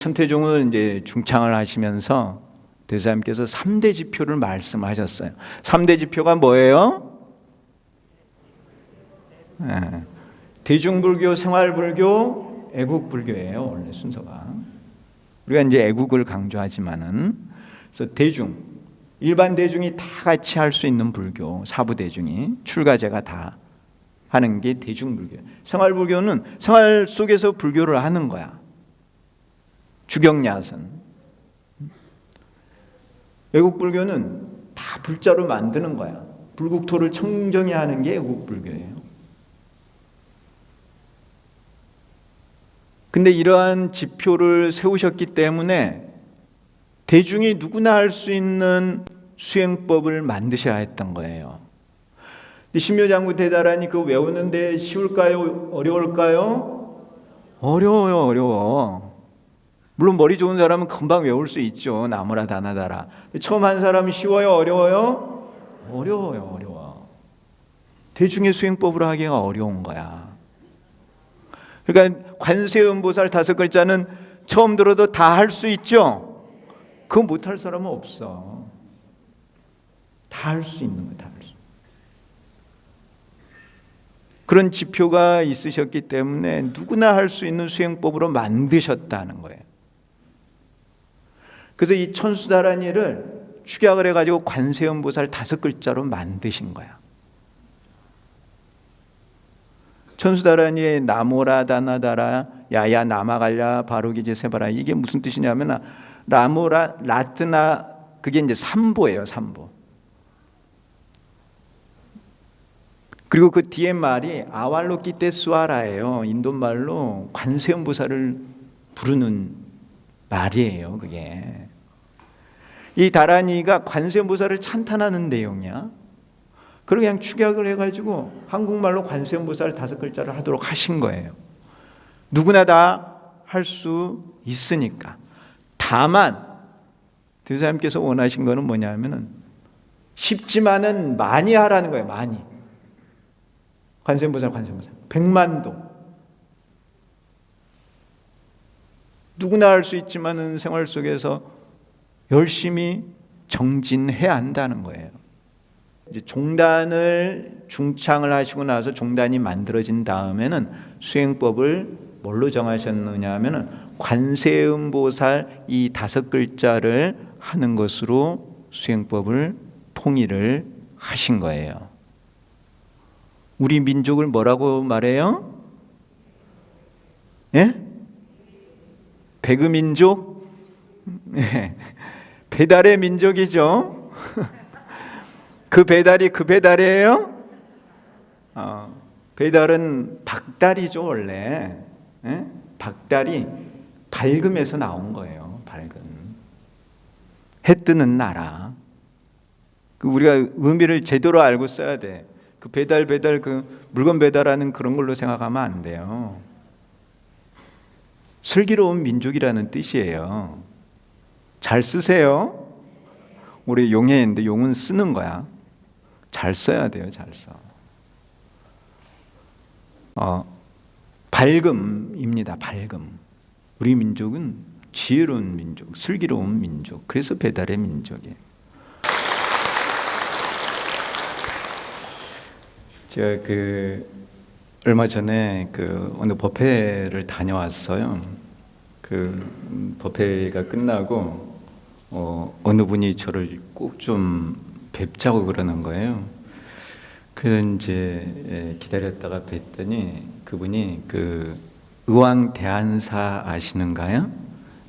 천태종은 이제 중창을 하시면서 대사님께서 3대 지표를 말씀하셨어요. 3대 지표가 뭐예요? 네. 대중불교, 생활불교, 애국불교예요. 원래 순서가. 우리가 이제 애국을 강조하지만은, 그래서 대중, 일반 대중이 다 같이 할 수 있는 불교, 사부 대중이 출가제가 다 하는 게 대중불교. 생활불교는 생활 속에서 불교를 하는 거야. 주경야선. 애국불교는 다 불자로 만드는 거야. 불국토를 청정히 하는 게 애국불교예요. 근데 이러한 지표를 세우셨기 때문에 대중이 누구나 할 수 있는 수행법을 만드셔야 했던 거예요. 신묘장구 대다라니 그거 외우는데 쉬울까요? 어려울까요? 어려워요, 어려워. 물론 머리 좋은 사람은 금방 외울 수 있죠. 나무라 다나다라. 처음 한 사람이 쉬워요? 어려워요? 어려워요, 어려워. 대중의 수행법으로 하기가 어려운 거야. 그러니까 관세음보살 5글자는 처음 들어도 다 할 수 있죠? 그거 못할 사람은 없어. 다 할 수 있는 거야, 다 할 수. 그런 지표가 있으셨기 때문에 누구나 할 수 있는 수행법으로 만드셨다는 거예요. 그래서 이 천수다라니를 축약을 해가지고 관세음보살 5글자로 만드신 거야. 천수다라니의 나모라 다나다라 야야 나마갈랴 바로기제 세바라, 이게 무슨 뜻이냐면 라모라 라트나, 그게 이제 삼보예요. 삼보. 그리고 그 뒤에 말이 아왈로키테스와라예요. 인도 말로 관세음보살을 부르는 말이에요. 그게 이 다라니가 관세음보살을 찬탄하는 내용이야. 그걸 그냥 축약을 해가지고 한국말로 관세음보살 5글자를 하도록 하신 거예요. 누구나 다 할 수 있으니까. 다만 대사님께서 원하신 거는 뭐냐면은 쉽지만은 많이 하라는 거예요. 많이. 관세음보살 100만도. 누구나 할 수 있지만은 생활 속에서 열심히 정진해야 한다는 거예요. 이제 종단을 중창을 하시고 나서 종단이 만들어진 다음에는 수행법을 뭘로 정하셨느냐 하면은 관세음보살 이 5글자를 하는 것으로 수행법을 통일을 하신 거예요. 우리 민족을 뭐라고 말해요? 예? 배그민족? 네. 배달의 민족이죠. 그 배달이 그 배달이에요? 배달은 박달이죠, 원래. 예? 박달이 밝음에서 나온 거예요. 밝음. 해 뜨는 나라. 우리가 의미를 제대로 알고 써야 돼. 그 배달 그 물건 배달하는 그런 걸로 생각하면 안 돼요. 슬기로운 민족이라는 뜻이에요. 잘 쓰세요. 우리 용해인데 용은 쓰는 거야. 잘 써야 돼요. 잘 써. 밝음입니다. 밝음. 우리 민족은 지혜로운 민족, 슬기로운 민족. 그래서 배달의 민족이에요. 제가 얼마 전에 어느 법회를 다녀왔어요. 그 법회가 끝나고 어느 분이 저를 꼭 좀 뵙자고 그러는 거예요. 그래서 이제 기다렸다가 뵀더니 그분이 의왕 대한사 아시는가요?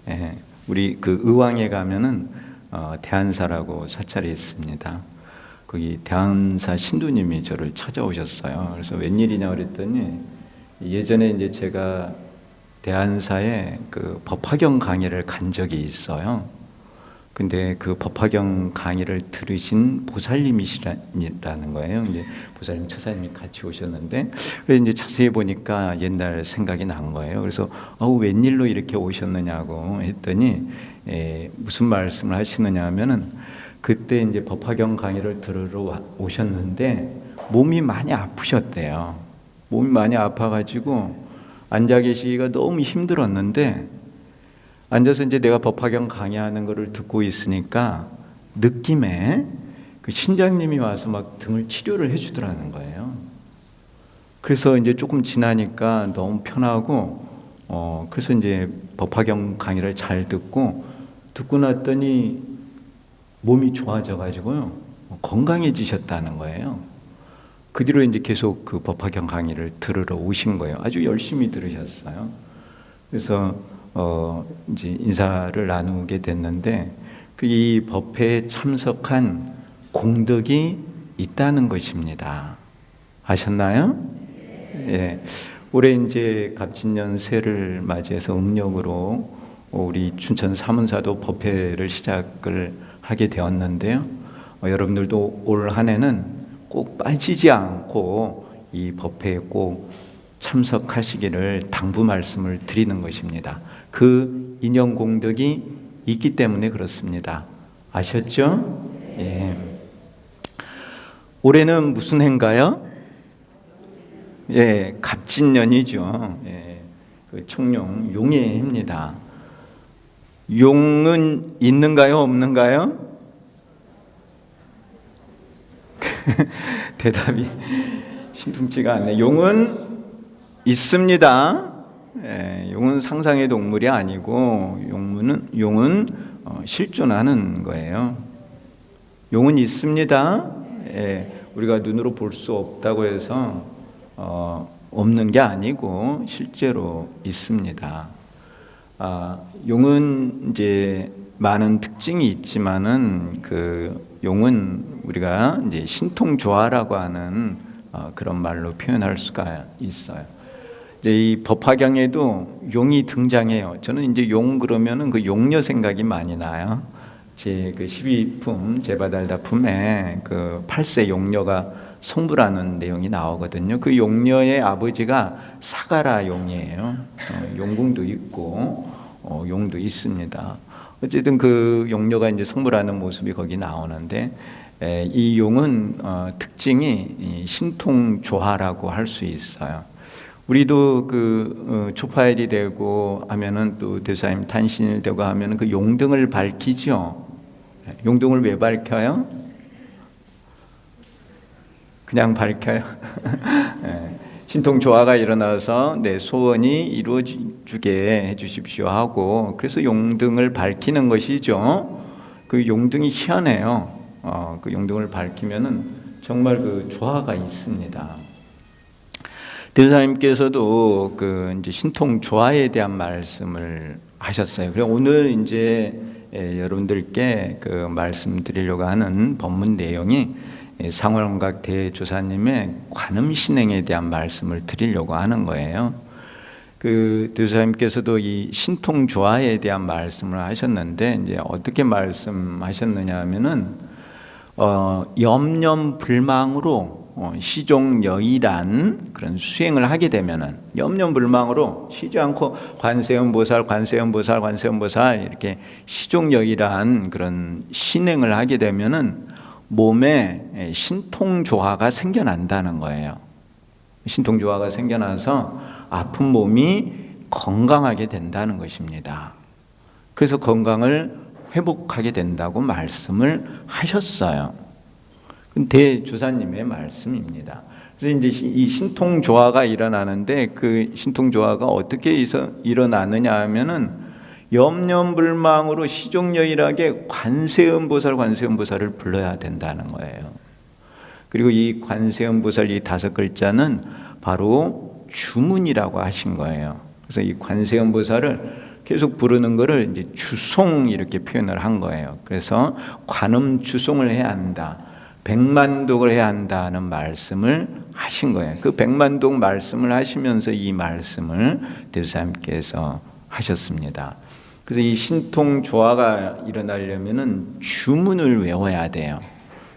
예, 우리 의왕에 가면은 대한사라고 사찰이 있습니다. 거기 대한사 신도님이 저를 찾아오셨어요. 그래서 웬일이냐 그랬더니 예전에 이제 제가 대한사에 법화경 강의를 간 적이 있어요. 근데 그 법화경 강의를 들으신 보살님이시라는 거예요. 이제 보살님, 처사님이 같이 오셨는데, 그래서 이제 자세히 보니까 옛날 생각이 난 거예요. 그래서 웬일로 이렇게 오셨느냐고 했더니 무슨 말씀을 하시느냐 하면은 그때 이제 법화경 강의를 들으러 오셨는데 몸이 많이 아프셨대요. 몸이 많이 아파가지고 앉아 계시기가 너무 힘들었는데 앉아서 이제 내가 법화경 강의하는 거를 듣고 있으니까 느낌에 그 신장님이 와서 막 등을 치료를 해주더라는 거예요. 그래서 이제 조금 지나니까 너무 편하고, 그래서 이제 법화경 강의를 잘 듣고 났더니 몸이 좋아져가지고요, 건강해지셨다는 거예요. 그 뒤로 이제 계속 그 법화경 강의를 들으러 오신 거예요. 아주 열심히 들으셨어요. 그래서 이제 인사를 나누게 됐는데, 이 법회에 참석한 공덕이 있다는 것입니다. 아셨나요? 예. 올해 이제 갑진년 새를 맞이해서 음력으로 우리 춘천 사문사도 법회를 시작을 하게 되었는데요. 여러분들도 올 한 해는 꼭 빠지지 않고 이 법회에 꼭 참석하시기를 당부 말씀을 드리는 것입니다. 그 인연 공덕이 있기 때문에 그렇습니다. 아셨죠? 예. 올해는 무슨 해인가요? 예, 갑진년이죠. 예, 그 청룡 용의 해입니다. 용은 있는가요, 없는가요? 대답이 신통치가 않네. 용은 있습니다. 예, 용은 상상의 동물이 아니고 용은 실존하는 거예요. 용은 있습니다. 예, 우리가 눈으로 볼 수 없다고 해서 없는 게 아니고 실제로 있습니다. 용은 이제 많은 특징이 있지만은 그 용은 우리가 이제 신통조화라고 하는 그런 말로 표현할 수가 있어요. 이제 이 법화경에도 용이 등장해요. 저는 이제 용 그러면은 그 용녀 생각이 많이 나요. 제 그 12품 제바달다품에 그 8세 용녀가 성불하는 내용이 나오거든요. 그 용녀의 아버지가 사가라 용이에요. 용궁도 있고 용도 있습니다. 어쨌든 그 용녀가 이제 성불하는 모습이 거기 나오는데, 이 용은 특징이 신통조화라고 할 수 있어요. 우리도 그 초파일이 되고 하면은 또 대사님 탄신일 되고 하면은 그 용등을 밝히죠. 용등을 왜 밝혀요? 그냥 밝혀요. 신통조화가 일어나서 내 소원이 이루어지게 해주십시오 하고, 그래서 용등을 밝히는 것이죠. 그 용등이 희한해요. 그 용등을 밝히면은 정말 그 조화가 있습니다. 대사님께서도 그 이제 신통조화에 대한 말씀을 하셨어요. 그래서 오늘 이제 여러분들께 그 말씀드리려고 하는 법문 내용이 상월원각 대조사님의 관음신행에 대한 말씀을 드리려고 하는 거예요. 그 대조사님께서도 이 신통조화에 대한 말씀을 하셨는데, 이제 어떻게 말씀하셨느냐 하면은 염려불망으로 시종여일한 그런 수행을 하게 되면은, 염려불망으로 쉬지 않고 관세음보살 이렇게 시종여일한 그런 신행을 하게 되면은 몸에 신통조화가 생겨난다는 거예요. 신통조화가 생겨나서 아픈 몸이 건강하게 된다는 것입니다. 그래서 건강을 회복하게 된다고 말씀을 하셨어요. 대조사님의 말씀입니다. 그래서 이제 이 신통조화가 일어나는데, 그 신통조화가 어떻게 일어나느냐 하면은 염려불망으로 시종여일하게 관세음보살을 불러야 된다는 거예요. 그리고 이 관세음보살 이 5글자는 바로 주문이라고 하신 거예요. 그래서 이 관세음보살을 계속 부르는 거를 이제 주송 이렇게 표현을 한 거예요. 그래서 관음 주송을 해야 한다, 백만독을 해야 한다는 말씀을 하신 거예요. 그 백만독 말씀을 하시면서 이 말씀을 대조사님께서 하셨습니다. 그래서 이 신통조화가 일어나려면은 주문을 외워야 돼요.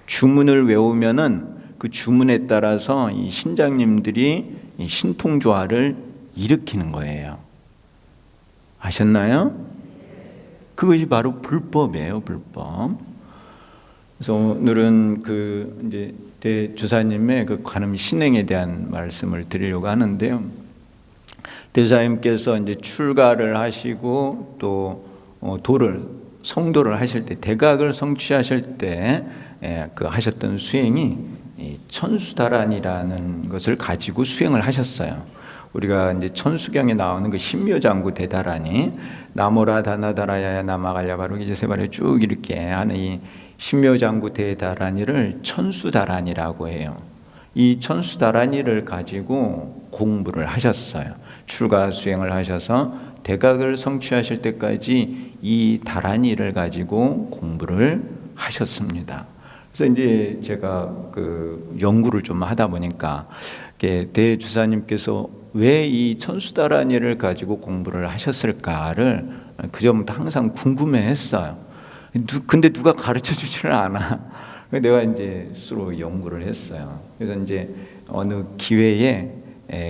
주문을 외우면은 그 주문에 따라서 이 신장님들이 이 신통조화를 일으키는 거예요. 아셨나요? 그것이 바로 불법이에요, 불법. 그래서 오늘은 그 이제 대조사님의 그 관음 신행에 대한 말씀을 드리려고 하는데요. 대조사님께서 이제 출가를 하시고 또 성도를 하실 때, 대각을 성취하실 때 그 하셨던 수행이 이 천수다란이라는 것을 가지고 수행을 하셨어요. 우리가 이제 천수경에 나오는 그 신묘장구 대다란이 나모라 다나다라야 나마갈야 바로 이제 세 발에 쭉 이렇게 하는 이 신묘장구 대다란이를 천수다란이라고 해요. 이 천수다란이를 가지고 공부를 하셨어요. 출가 수행을 하셔서 대각을 성취하실 때까지 이 다란이를 가지고 공부를 하셨습니다. 그래서 이제 제가 그 연구를 좀 하다 보니까 대주사님께서 왜 이 천수다란이를 가지고 공부를 하셨을까를 그 점부터 항상 궁금해했어요. 근데 누가 가르쳐 주지를 않아. 내가 이제 스스로 연구를 했어요. 그래서 이제 어느 기회에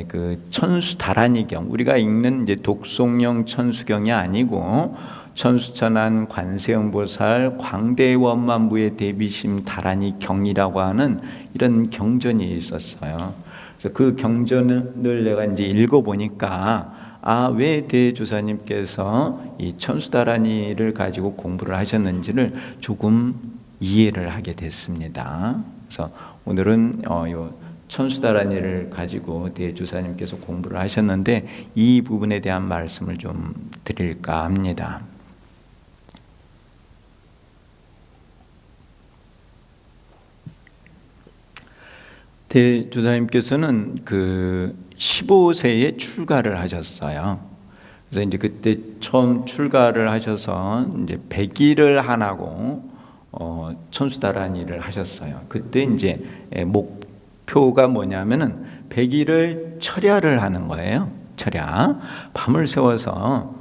그 천수다란이경, 우리가 읽는 이제 독송령 천수경이 아니고 천수천안 관세음보살 광대원만부의 대비심 다란이 경이라고 하는 이런 경전이 있었어요. 그래서 그 경전을 내가 이제 읽어보니까 왜 대조사님께서 이 천수다란이를 가지고 공부를 하셨는지를 조금 이해를 하게 됐습니다. 그래서 오늘은 요 천수다란이를 가지고 대조사님께서 공부를 하셨는데 이 부분에 대한 말씀을 좀 드릴까 합니다. 대조사님께서는 그 15세에 출가를 하셨어요. 그래서 이제 그때 처음 출가를 하셔서 이제 100일을 하나고 천수다란이를 하셨어요. 그때 이제 목표가 뭐냐면은 100일을 철야를 하는 거예요. 철야. 밤을 새워서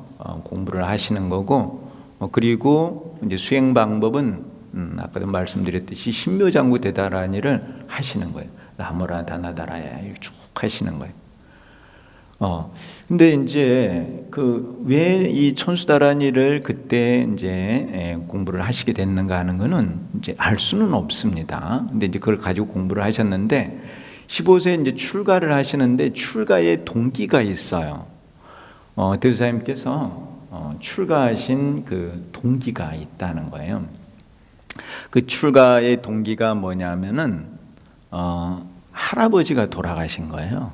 공부를 하시는 거고, 그리고 이제 수행 방법은 아까도 말씀드렸듯이 신묘장구 대다란이를 하시는 거예요. 나무라 다나다라야 쭉 하시는 거예요. 근데 이제 그 왜 이 천수다란이를 그때 이제 공부를 하시게 됐는가 하는 거는 이제 알 수는 없습니다. 근데 이제 그걸 가지고 공부를 하셨는데 15세에 이제 출가를 하시는데 출가의 동기가 있어요. 대주사님께서 출가하신 그 동기가 있다는 거예요. 그 출가의 동기가 뭐냐면은 할아버지가 돌아가신 거예요.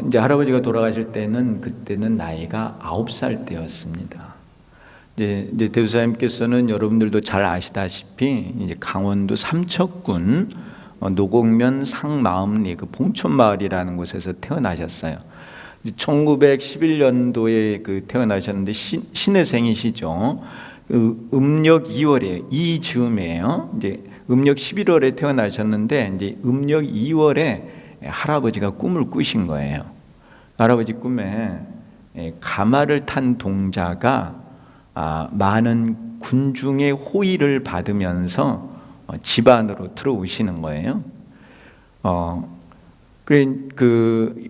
이제 할아버지가 돌아가실 때는 그때는 나이가 9살 때였습니다. 이제 대주사님께서는 여러분들도 잘 아시다시피 이제 강원도 삼척군 노곡면 상마음리 그 봉촌마을이라는 곳에서 태어나셨어요. 1911년도에 그 태어나셨는데 신해생이시죠. 음력 2월에 이 즈음이에요. 이제 음력 11월에 태어나셨는데 이제 음력 2월에 할아버지가 꿈을 꾸신 거예요. 할아버지 꿈에 가마를 탄 동자가 많은 군중의 호의를 받으면서 집 안으로 들어오시는 거예요. 그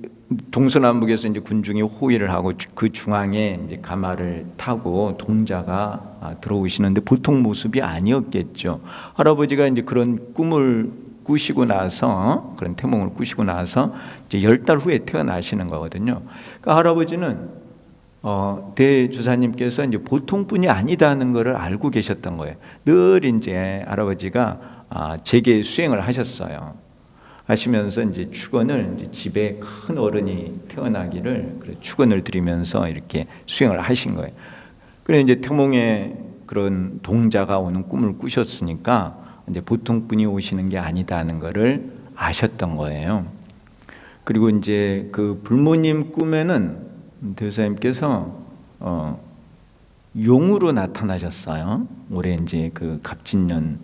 동서남북에서 이제 군중이 호의를 하고 그 중앙에 이제 가마를 타고 동자가 들어오시는데 보통 모습이 아니었겠죠. 할아버지가 이제 그런 꿈을 꾸시고 나서 그런 태몽을 꾸시고 나서 이제 10달 후에 태어나시는 거거든요. 그러니까 할아버지는 대주사님께서 이제 보통 분이 아니다는 것을 알고 계셨던 거예요. 늘 이제 할아버지가 제게 수행을 하셨어요. 하시면서 이제 축원을 이제 집에 큰 어른이 태어나기를 축원을 드리면서 이렇게 수행을 하신 거예요. 그래 이제 태몽에 그런 동자가 오는 꿈을 꾸셨으니까 이제 보통 분이 오시는 게 아니다는 것을 아셨던 거예요. 그리고 이제 그 불모님 꿈에는 대사님께서 용으로 나타나셨어요. 올해 이제 그 갑진년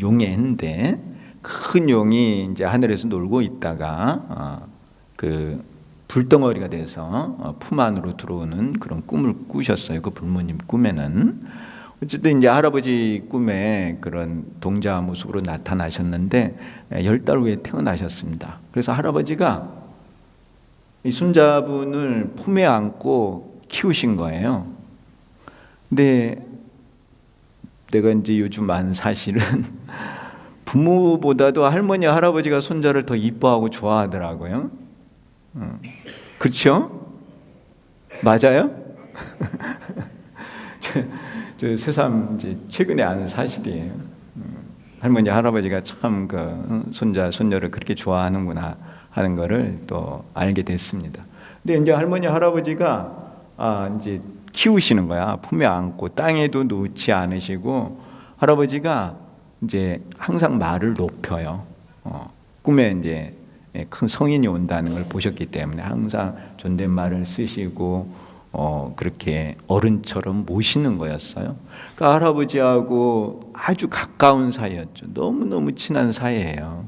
용의 해인데 큰 용이 이제 하늘에서 놀고 있다가 그 불덩어리가 돼서 품 안으로 들어오는 그런 꿈을 꾸셨어요. 그 불모님 꿈에는. 어쨌든 이제 할아버지 꿈에 그런 동자 모습으로 나타나셨는데 10달 후에 태어나셨습니다. 그래서 할아버지가 이 손자분을 품에 안고 키우신 거예요. 근데 내가 이제 요즘 안 사실은 부모보다도 할머니, 할아버지가 손자를 더 이뻐하고 좋아하더라고요. 그렇죠? 맞아요? 저 새삼 이제 최근에 아는 사실이에요. 할머니 할아버지가 참 그 손자 손녀를 그렇게 좋아하는구나 하는 거를 또 알게 됐습니다. 근데 이제 할머니 할아버지가 이제 키우시는 거야. 품에 안고 땅에도 놓지 않으시고, 할아버지가 이제 항상 말을 높여요. 꿈에 이제 큰 성인이 온다는 걸 보셨기 때문에 항상 존댓말을 쓰시고 그렇게 어른처럼 모시는 거였어요. 그러니까 할아버지하고 아주 가까운 사이였죠. 너무너무 친한 사이예요.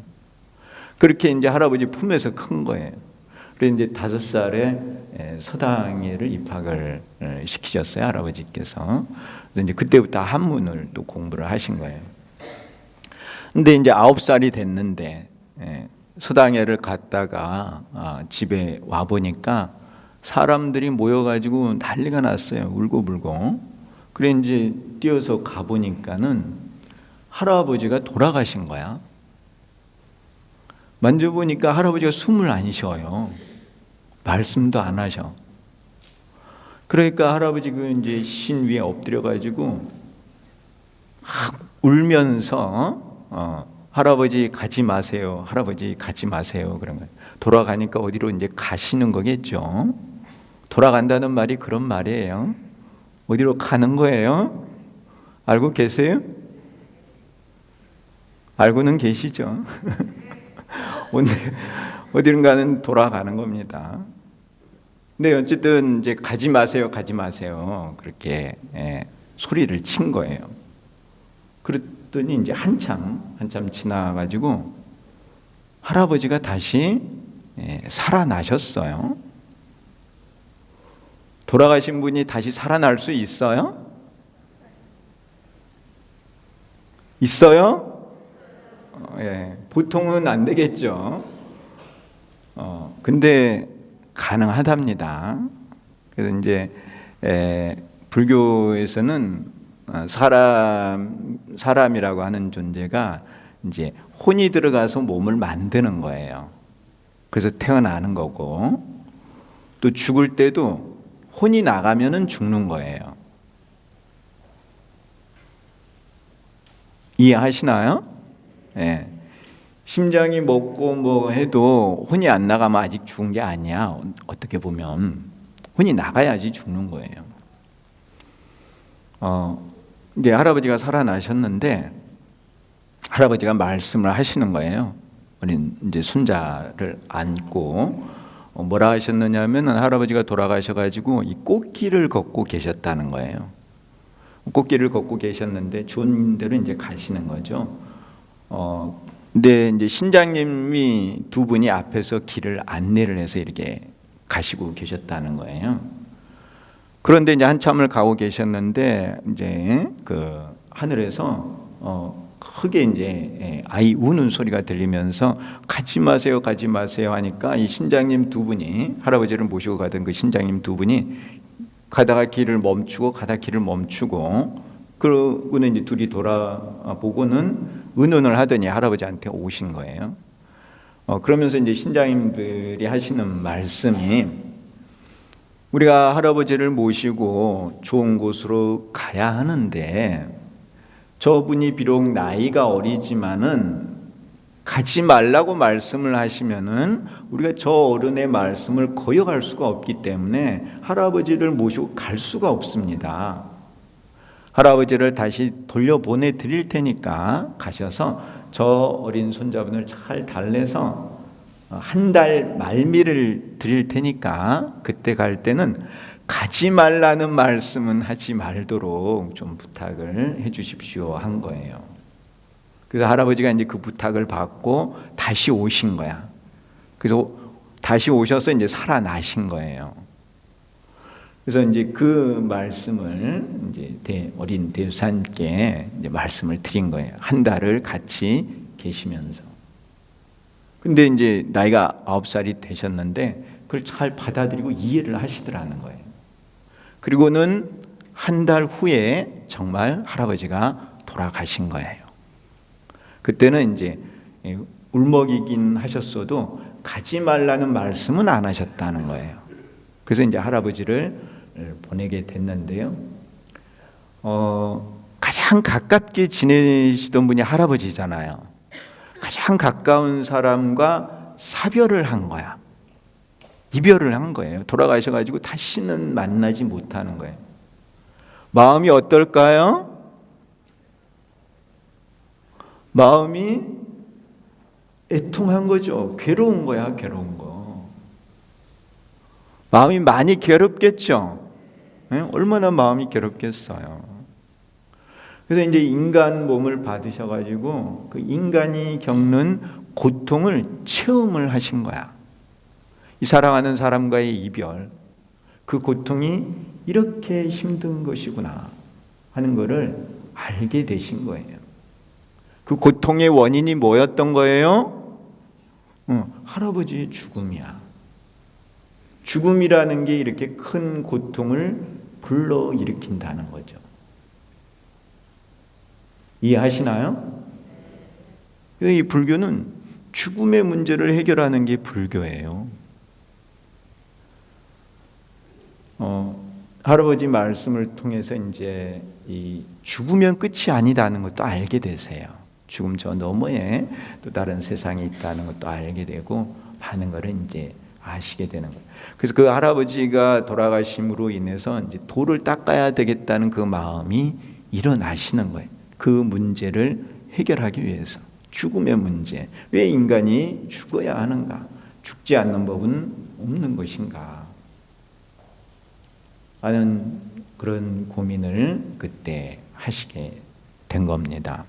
그렇게 이제 할아버지 품에서 큰 거예요. 그래서 이제 5살에 서당예를 입학을 시키셨어요, 할아버지께서. 그래서 이제 그때부터 한문을 또 공부를 하신 거예요. 근데 이제 9살이 됐는데 서당예를 갔다가 집에 와 보니까 사람들이 모여가지고 난리가 났어요. 울고불고. 그래 이제 뛰어서 가보니까는 할아버지가 돌아가신 거야. 만져보니까 할아버지가 숨을 안 쉬어요. 말씀도 안 하셔. 그러니까 할아버지 그 이제 신 위에 엎드려가지고 막 울면서 할아버지 가지 마세요. 할아버지 가지 마세요. 그런 거예요. 돌아가니까 어디로 이제 가시는 거겠죠. 돌아간다는 말이 그런 말이에요. 어디로 가는 거예요? 알고 계세요? 알고는 계시죠? 어디론가는 돌아가는 겁니다. 근데 어쨌든 이제 가지 마세요, 가지 마세요. 그렇게 소리를 친 거예요. 그랬더니 이제 한참 지나가지고 할아버지가 다시 살아나셨어요. 돌아가신 분이 다시 살아날 수 있어요? 있어요? 보통은 안 되겠죠. 근데 가능하답니다. 그래서 이제 불교에서는 사람이라고 하는 존재가 이제 혼이 들어가서 몸을 만드는 거예요. 그래서 태어나는 거고, 또 죽을 때도 혼이 나가면은 죽는 거예요. 이해하시나요? 예. 심장이 먹고 뭐 해도 혼이 안 나가면 아직 죽은 게 아니야. 어떻게 보면 혼이 나가야지 죽는 거예요. 이제 할아버지가 살아나셨는데 할아버지가 말씀을 하시는 거예요. 어린 이제 손자를 안고 뭐라 하셨느냐면 할아버지가 돌아가셔가지고 이 꽃길을 걷고 계셨다는 거예요. 꽃길을 걷고 계셨는데 좋은 데로 이제 가시는 거죠. 근데 이제 신장님이 두 분이 앞에서 길을 안내를 해서 이렇게 가시고 계셨다는 거예요. 그런데 이제 한참을 가고 계셨는데 이제 그 하늘에서 크게 이제 아이 우는 소리가 들리면서 가지 마세요, 가지 마세요 하니까 이 신장님 두 분이, 할아버지를 모시고 가던 그 신장님 두 분이 가다가 길을 멈추고 그러고는 이제 둘이 돌아보고는 의논을 하더니 할아버지한테 오신 거예요. 그러면서 이제 신장님들이 하시는 말씀이, 우리가 할아버지를 모시고 좋은 곳으로 가야 하는데 저분이 비록 나이가 어리지만은 가지 말라고 말씀을 하시면은 우리가 저 어른의 말씀을 거역할 수가 없기 때문에 할아버지를 모시고 갈 수가 없습니다. 할아버지를 다시 돌려보내 드릴 테니까 가셔서 저 어린 손자분을 잘 달래서 한 달 말미를 드릴 테니까 그때 갈 때는 가지 말라는 말씀은 하지 말도록 좀 부탁을 해 주십시오 한 거예요. 그래서 할아버지가 이제 그 부탁을 받고 다시 오신 거야. 그래서 다시 오셔서 이제 살아나신 거예요. 그래서 이제 그 말씀을 이제 어린 대유사님께 이제 말씀을 드린 거예요. 한 달을 같이 계시면서. 근데 이제 나이가 9살이 되셨는데 그걸 잘 받아들이고 이해를 하시더라는 거예요. 그리고는 한 달 후에 정말 할아버지가 돌아가신 거예요. 그때는 이제 울먹이긴 하셨어도 가지 말라는 말씀은 안 하셨다는 거예요. 그래서 이제 할아버지를 보내게 됐는데요. 가장 가깝게 지내시던 분이 할아버지잖아요. 가장 가까운 사람과 사별을 한 거야. 이별을 한 거예요. 돌아가셔가지고 다시는 만나지 못하는 거예요. 마음이 어떨까요? 마음이 애통한 거죠. 괴로운 거야, 괴로운 거. 마음이 많이 괴롭겠죠. 얼마나 마음이 괴롭겠어요. 그래서 이제 인간 몸을 받으셔가지고 그 인간이 겪는 고통을 체험을 하신 거야. 이 사랑하는 사람과의 이별, 그 고통이 이렇게 힘든 것이구나 하는 것을 알게 되신 거예요. 그 고통의 원인이 뭐였던 거예요? 할아버지의 죽음이야. 죽음이라는 게 이렇게 큰 고통을 불러일으킨다는 거죠. 이해하시나요? 이 불교는 죽음의 문제를 해결하는 게 불교예요. 할아버지 말씀을 통해서 이제 이 죽으면 끝이 아니다는 것도 알게 되세요. 죽음 저 너머에 또 다른 세상이 있다는 것도 알게 되고 많은 것을 이제 아시게 되는 거예요. 그래서 그 할아버지가 돌아가심으로 인해서 이제 돌을 닦아야 되겠다는 그 마음이 일어나시는 거예요. 그 문제를 해결하기 위해서. 죽음의 문제. 왜 인간이 죽어야 하는가? 죽지 않는 법은 없는 것인가? 하는 그런 고민을 그때 하시게 된 겁니다.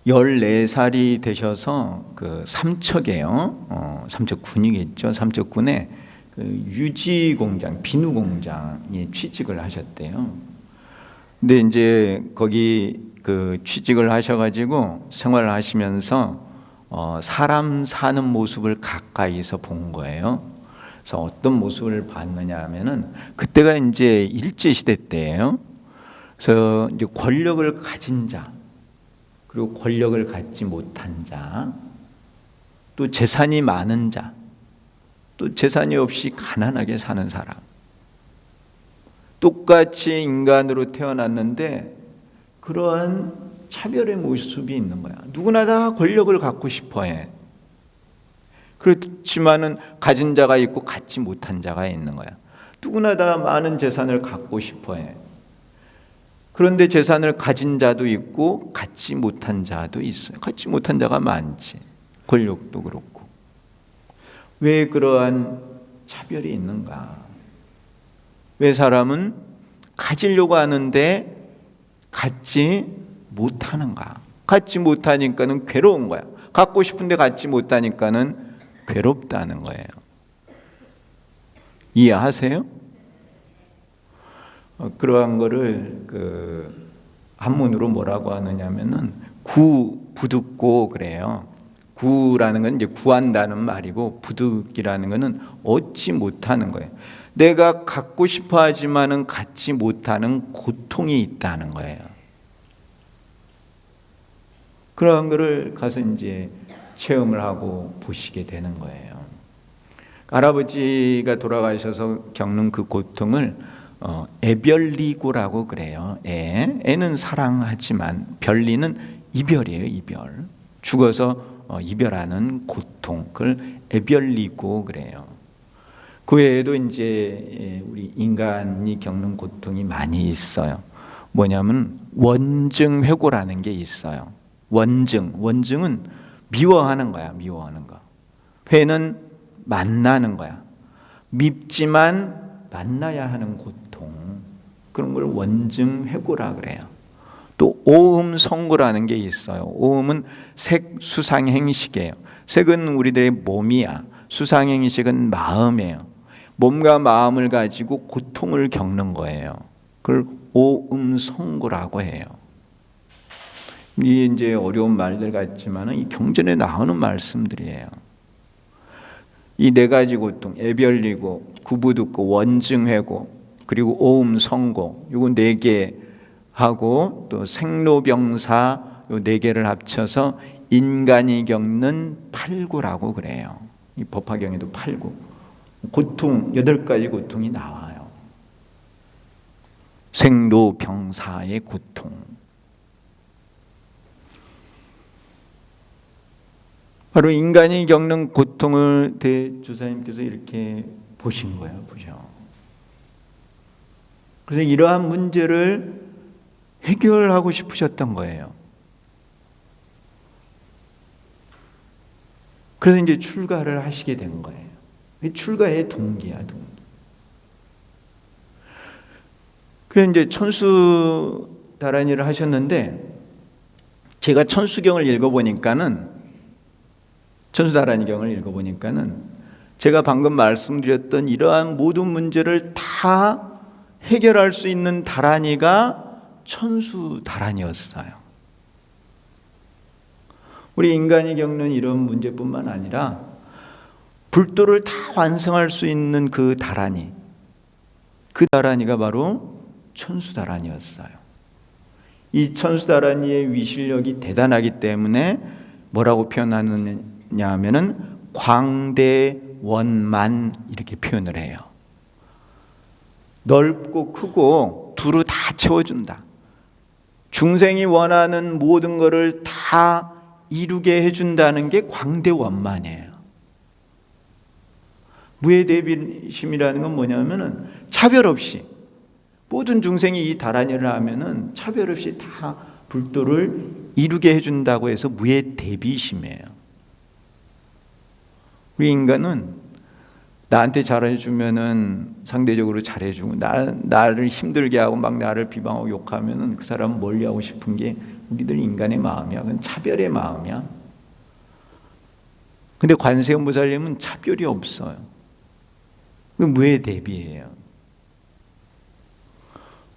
14살이 되셔서 그 삼척에요. 삼척군이겠죠. 삼척군에 그 유지 공장, 비누 공장에 취직을 하셨대요. 근데 이제 거기 그 취직을 하셔가지고 생활을 하시면서 사람 사는 모습을 가까이서 본 거예요. 그래서 어떤 모습을 봤느냐 하면은 그때가 이제 일제시대 때예요. 그래서 이제 권력을 가진 자, 그리고 권력을 갖지 못한 자, 또 재산이 많은 자, 또 재산이 없이 가난하게 사는 사람. 똑같이 인간으로 태어났는데 그러한 차별의 모습이 있는 거야. 누구나 다 권력을 갖고 싶어 해. 그렇지만은 가진 자가 있고 갖지 못한 자가 있는 거야. 누구나 다 많은 재산을 갖고 싶어 해. 그런데 재산을 가진 자도 있고 갖지 못한 자도 있어요. 갖지 못한 자가 많지. 권력도 그렇고. 왜 그러한 차별이 있는가? 왜 사람은 가지려고 하는데 갖지 못하는가? 갖지 못하니까는 괴로운 거야. 갖고 싶은데 갖지 못하니까는 괴롭다는 거예요. 이해하세요? 그러한 거를 그 한문으로 뭐라고 하느냐면은 부득고 그래요. 구라는 건 이제 구한다는 말이고 부득이라는 거는 얻지 못하는 거예요. 내가 갖고 싶어 하지만은 갖지 못하는 고통이 있다는 거예요. 그런 거를 가서 이제 체험을 하고 보시게 되는 거예요. 할아버지가 돌아가셔서 겪는 그 고통을 애별리고라고 그래요. 애는 사랑하지만 별리는 이별이에요. 이별. 죽어서 이별하는 고통, 그걸 애별리고 그래요. 그 외에도 이제 우리 인간이 겪는 고통이 많이 있어요. 뭐냐면 원증회고라는 게 있어요. 원증은 미워하는 거야. 미워하는 거. 회는 만나는 거야. 밉지만 만나야 하는 고통. 그런 걸 원증회고라 그래요. 또 오음성고라는 게 있어요. 오음은 색수상행식이에요. 색은 우리들의 몸이야. 수상행식은 마음이에요. 몸과 마음을 가지고 고통을 겪는 거예요. 그걸 오음성고라고 해요. 이게 이제 어려운 말들 같지만 이 경전에 나오는 말씀들이에요. 이 네 가지 고통, 애별리고, 구부득고, 원증회고, 그리고 오음성고, 요거 네 개 하고 또 생로병사 요 네 개를 합쳐서 인간이 겪는 팔구라고 그래요. 이 법화경에도 팔구. 고통, 8가지 고통이 나와요. 생로병사의 고통. 바로 인간이 겪는 고통을 대조사님께서 이렇게 보신 거예요. 보셔. 그래서 이러한 문제를 해결하고 싶으셨던 거예요. 그래서 이제 출가를 하시게 된 거예요. 출가의 동기야, 동기. 그래서 이제 천수다란이를 하셨는데, 제가 천수경을 읽어보니까는, 천수다란이경을 읽어보니까는, 제가 방금 말씀드렸던 이러한 모든 문제를 다 해결할 수 있는 다란이가 천수다란이었어요. 우리 인간이 겪는 이런 문제뿐만 아니라 불도를 다 완성할 수 있는 그 다란이, 그 다란이가 바로 천수다란이었어요. 이 천수다란이의 위실력이 대단하기 때문에 뭐라고 표현하느냐 하면은 광대원만 이렇게 표현을 해요. 넓고 크고 두루 다 채워준다. 중생이 원하는 모든 것을 다 이루게 해준다는 게 광대원만이에요. 무해대비심이라는 건 뭐냐면은 차별 없이 모든 중생이 이 다란이를 하면은 차별 없이 다 불도를 이루게 해준다고 해서 무해대비심이에요. 우리 인간은 나한테 잘해주면은 상대적으로 잘해주고 나를 힘들게 하고 막 나를 비방하고 욕하면은 그 사람은 멀리하고 싶은 게 우리들 인간의 마음이야. 그건 차별의 마음이야. 근데 관세음보살님은 차별이 없어요. 그 무해대비예요.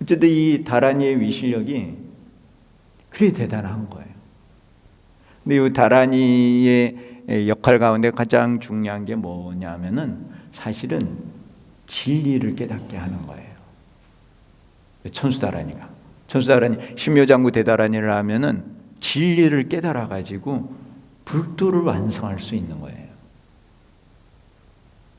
어쨌든 이 다란이의 위실력이 그리 대단한 거예요. 근데 이 다란이의 역할 가운데 가장 중요한 게 뭐냐면은 사실은 진리를 깨닫게 하는 거예요. 천수다란이가. 천수다란이, 신묘장구 대다란이를 하면은 진리를 깨달아 가지고 불도를 완성할 수 있는 거예요.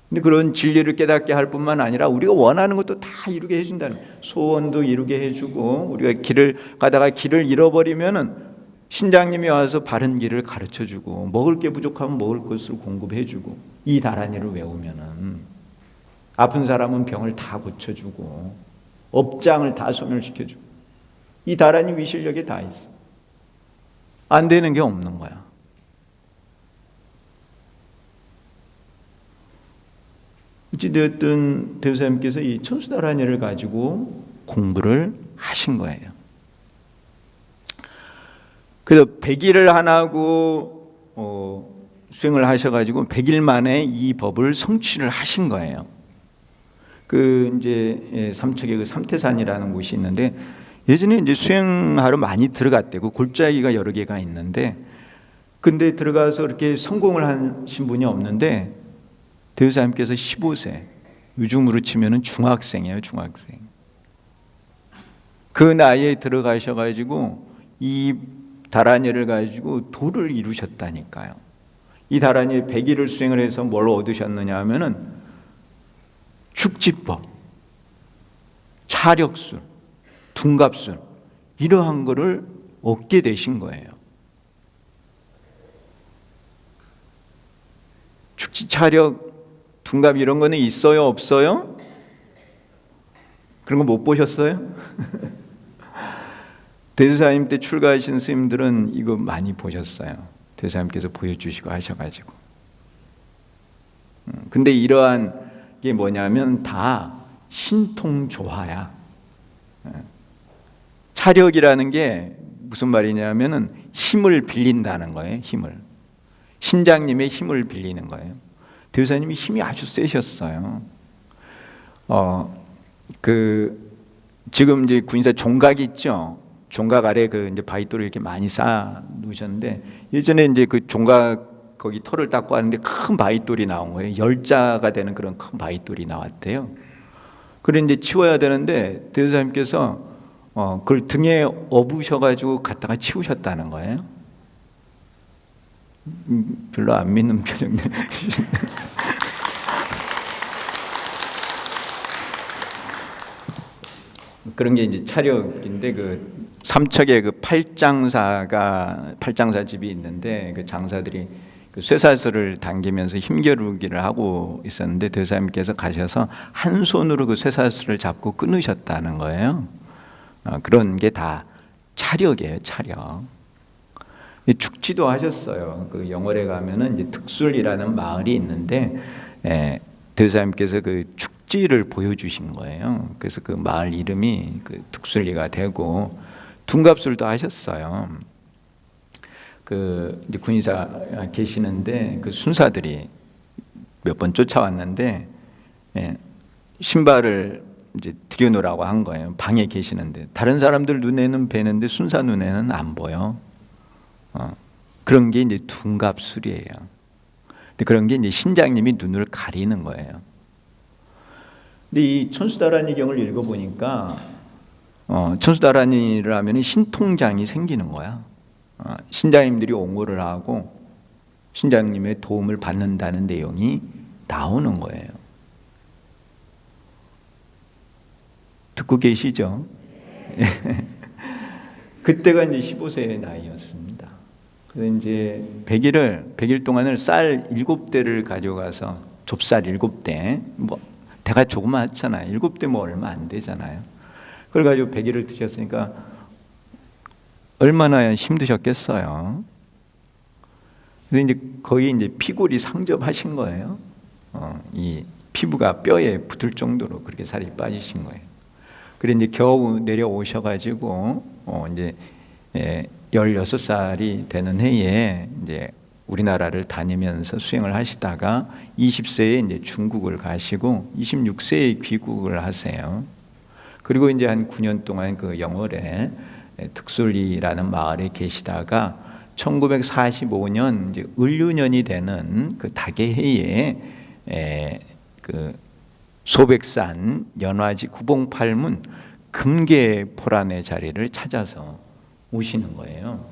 근데 그런 진리를 깨닫게 할 뿐만 아니라 우리가 원하는 것도 다 이루게 해준다는, 소원도 이루게 해주고, 우리가 길을 가다가 길을 잃어버리면은 신장님이 와서 바른 길을 가르쳐주고, 먹을 게 부족하면 먹을 것을 공급해주고, 이 다란이를 외우면은 아픈 사람은 병을 다 고쳐주고, 업장을 다 소멸시켜주고, 이 다란이 위실력에 다 있어. 안 되는 게 없는 거야. 어찌되었든 대우사님께서 이 천수다란이를 가지고 공부를 하신 거예요. 그래서 100일을 안 하고 수행을 하셔가지고 100일 만에 이 법을 성취를 하신 거예요. 그 이제 삼척의 그 삼태산이라는 곳이 있는데 예전에 이제 수행하러 많이 들어갔대요. 그 골짜기가 여러 개가 있는데 근데 들어가서 이렇게 성공을 하신 분이 없는데 대우사님께서 15세, 요즘으로 치면은 중학생이에요, 중학생. 그 나이에 들어가셔가지고 이 다란이를 가지고 도를 이루셨다니까요. 이 다란이 100일을 수행을 해서 뭘 얻으셨느냐 하면은 축지법, 차력술, 둔갑술 이러한 거를 얻게 되신 거예요. 축지, 차력, 둔갑 이런 거는 있어요, 없어요? 그런 거 못 보셨어요? 대주사님 때 출가하신 스님들은 이거 많이 보셨어요. 대주사님께서 보여주시고 하셔가지고. 근데 이러한 게 뭐냐면 다 신통조화야. 차력이라는 게 무슨 말이냐면은 힘을 빌린다는 거예요. 힘을. 신장님의 힘을 빌리는 거예요. 대주사님이 힘이 아주 세셨어요. 지금 이제 군사 종각 있죠. 종각 아래 그 이제 바위돌을 이렇게 많이 쌓아 놓으셨는데 예전에 이제 그 종각 거기 털을 닦고 하는데 큰 바위돌이 나온 거예요. 10자가 되는 그런 큰 바위돌이 나왔대요. 그래 이제 치워야 되는데 대주사님께서 그걸 등에 업으셔가지고 갖다가 치우셨다는 거예요. 별로 안 믿는 표정이네. 그런 게 이제 차력인데 그 삼척에 그 팔장사 집이 있는데 그 장사들이 그 쇠사슬을 당기면서 힘겨루기를 하고 있었는데 대사님께서 가셔서 한 손으로 그 쇠사슬을 잡고 끊으셨다는 거예요. 그런 게 다 차력이에요, 차력. 축지도 하셨어요. 그 영월에 가면은 이제 득술이라는 마을이 있는데 대사님께서 그 축지를 보여주신 거예요. 그래서 그 마을 이름이 그 득술리가 되고 둔갑술도 하셨어요. 그 이제 군의사 계시는데 그 순사들이 몇 번 쫓아왔는데 신발을 이제 들여놓으라고 한 거예요. 방에 계시는데 다른 사람들 눈에는 뵈는데 순사 눈에는 안 보여. 그런 게 이제 둔갑술이에요. 근데 그런 게 이제 신장님이 눈을 가리는 거예요. 근데 이 천수다라니 경을 읽어보니까 천수다라니를 하면 신통장이 생기는 거야. 신장님들이 옹호를 하고 신장님의 도움을 받는다는 내용이 나오는 거예요. 듣고 계시죠? 그때가 이제 15세의 나이였습니다. 그래서 이제 100일 동안을 쌀 7대를 가져가서 좁쌀 7대, 뭐 대가 조그맣잖아요. 7대 뭐 얼마 안 되잖아요. 그걸 가지고 100일을 드셨으니까 얼마나 힘드셨겠어요. 그래서 이제 거의 이제 피골이 상접하신 거예요. 이 피부가 뼈에 붙을 정도로 그렇게 살이 빠지신 거예요. 그래 이제 겨우 내려오셔가지고 이제 16살이 되는 해에 이제 우리나라를 다니면서 수행을 하시다가 20세에 이제 중국을 가시고 26세에 귀국을 하세요. 그리고 이제 한 9년 동안 그 영월에 득술리라는 마을에 계시다가 1945년 이제 을류년이 되는 그 다계해에 그 소백산 연화지 구봉팔문 금계포란의 자리를 찾아서 오시는 거예요.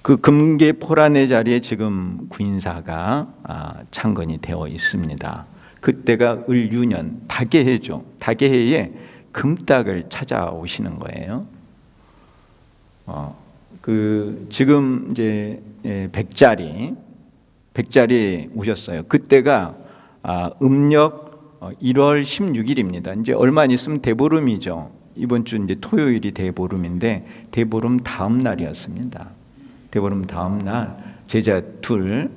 그 금계포란의 자리에 지금 구인사가 창건이 되어 있습니다. 그때가 을유년 다계해죠. 다계해에 금닭을 찾아오시는 거예요. 그 지금 이제 백자리에 오셨어요. 그때가 음력 1월 16일입니다. 이제 얼마 안 있으면 대보름이죠. 이번 주 이제 토요일이 대보름인데 대보름 다음 날이었습니다. 대보름 다음 날 제자 둘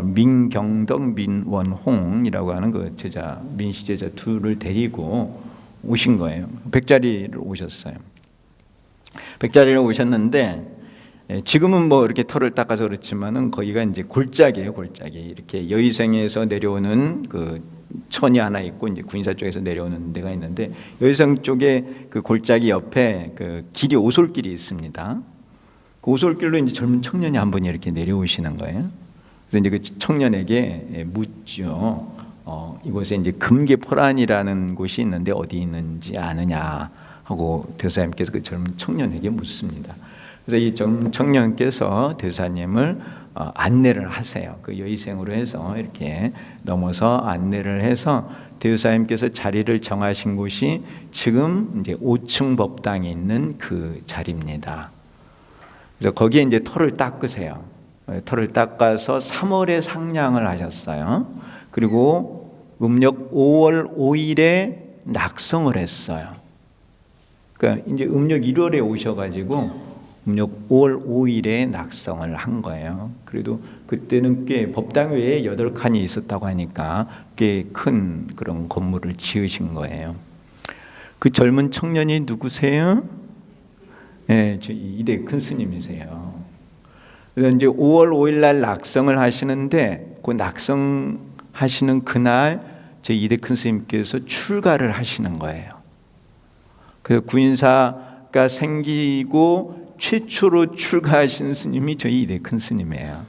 민경덕 민원홍이라고 하는 그 제자 민씨 제자 둘을 데리고 오신 거예요. 백자리를 오셨어요. 백자리를 오셨는데 지금은 뭐 이렇게 털을 닦아서 그렇지만은 거기가 이제 골짜기예요, 골짜기. 이렇게 여의생에서 내려오는 그 천이 하나 있고 이제 구인사 쪽에서 내려오는 데가 있는데 여의생 쪽에 그 골짜기 옆에 그 길이 오솔길이 있습니다. 그 오솔길로 이제 젊은 청년이 한 분이 이렇게 내려오시는 거예요. 그래서 이제 그 청년에게 묻죠. 이곳에 이제 금계포란이라는 곳이 있는데 어디 있는지 아느냐 하고 대사님께서 그 젊은 청년에게 묻습니다. 그래서 이 젊은 청년께서 대사님을 안내를 하세요. 그 여의생으로 해서 이렇게 넘어서 안내를 해서 대사님께서 자리를 정하신 곳이 지금 이제 5층 법당에 있는 그 자리입니다. 그래서 거기에 이제 털을 닦으세요. 털을 닦아서 3월에 상냥을 하셨어요. 그리고 음력 5월 5일에 낙성을 했어요. 그러니까 이제 음력 1월에 오셔가지고 음력 5월 5일에 낙성을 한 거예요. 그래도 그때는 꽤 법당 외에 8칸이 있었다고 하니까 꽤 큰 그런 건물을 지으신 거예요. 그 젊은 청년이 누구세요? 네, 저 이대 큰 스님이세요. 그래서 이제 5월 5일 날 낙성을 하시는데 그 낙성하시는 그날 제 이대 큰 스님께서 출가를 하시는 거예요. 그래서 구인사가 생기고 최초로 출가하신 스님이 저희 이대 큰 스님이에요.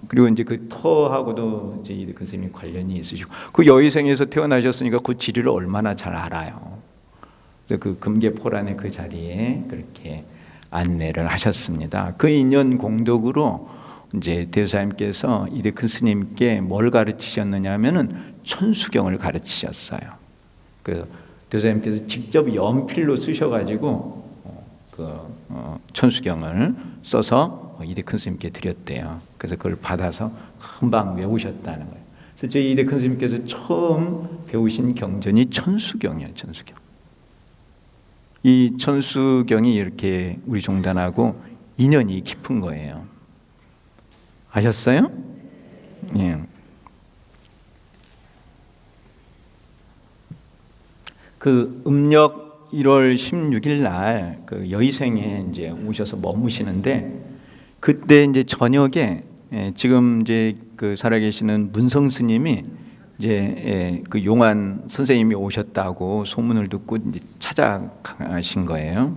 그리고 이제 그 터하고도 이제 이대 큰 스님이 관련이 있으시고 그 여의생에서 태어나셨으니까 그 지리를 얼마나 잘 알아요. 그래서 그 금계포란의 그 자리에 그렇게 안내를 하셨습니다. 그 인연 공덕으로 이제 대사님께서 이대 큰 스님께 뭘 가르치셨느냐면은 천수경을 가르치셨어요. 그래서 대사님께서 직접 연필로 쓰셔가지고 천수경을 써서 이대큰 스님께 드렸대요. 그래서 그걸 받아서 금방 외우셨다는 거예요. 그래서 저희 이대큰 스님께서 처음 배우신 경전이 천수경이에요. 천수경. 이 천수경이 이렇게 우리 종단하고 인연이 깊은 거예요. 아셨어요? 예. 그 음력 1월 16일 날 그 여의생에 이제 오셔서 머무시는데, 그때 이제 저녁에 지금 이제 그 살아계시는 문성 스님이 이제 그 용안 선생님이 오셨다고 소문을 듣고 이제 찾아가신 거예요.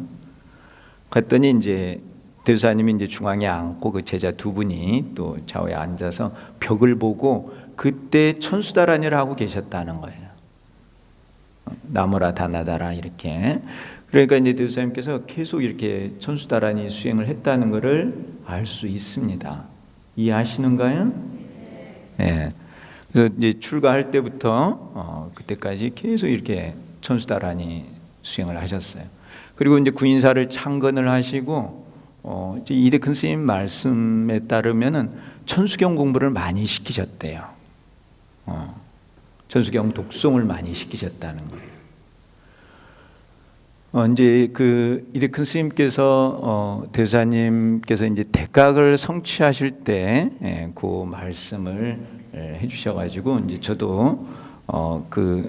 갔더니 이제 대사님이 이제 중앙에 앉고 그 제자 두 분이 또 좌우에 앉아서 벽을 보고 그때 천수다란이를 하고 계셨다는 거예요. 나무라 다나다라 이렇게. 그러니까 이제 대사님께서 계속 이렇게 천수다란이 수행을 했다는 것을 알 수 있습니다. 이해하시는가요? 네. 그래서 이제 출가할 때부터 그때까지 계속 이렇게 천수다란이 수행을 하셨어요. 그리고 이제 구인사를 창건을 하시고 이제 이대큰 스님 말씀에 따르면은 천수경 공부를 많이 시키셨대요. 천수경 독송을 많이 시키셨다는 거예요. 이제 그 이대큰 스님께서 대사님께서 이제 대각을 성취하실 때 그 말씀을 해주셔가지고 이제 저도 그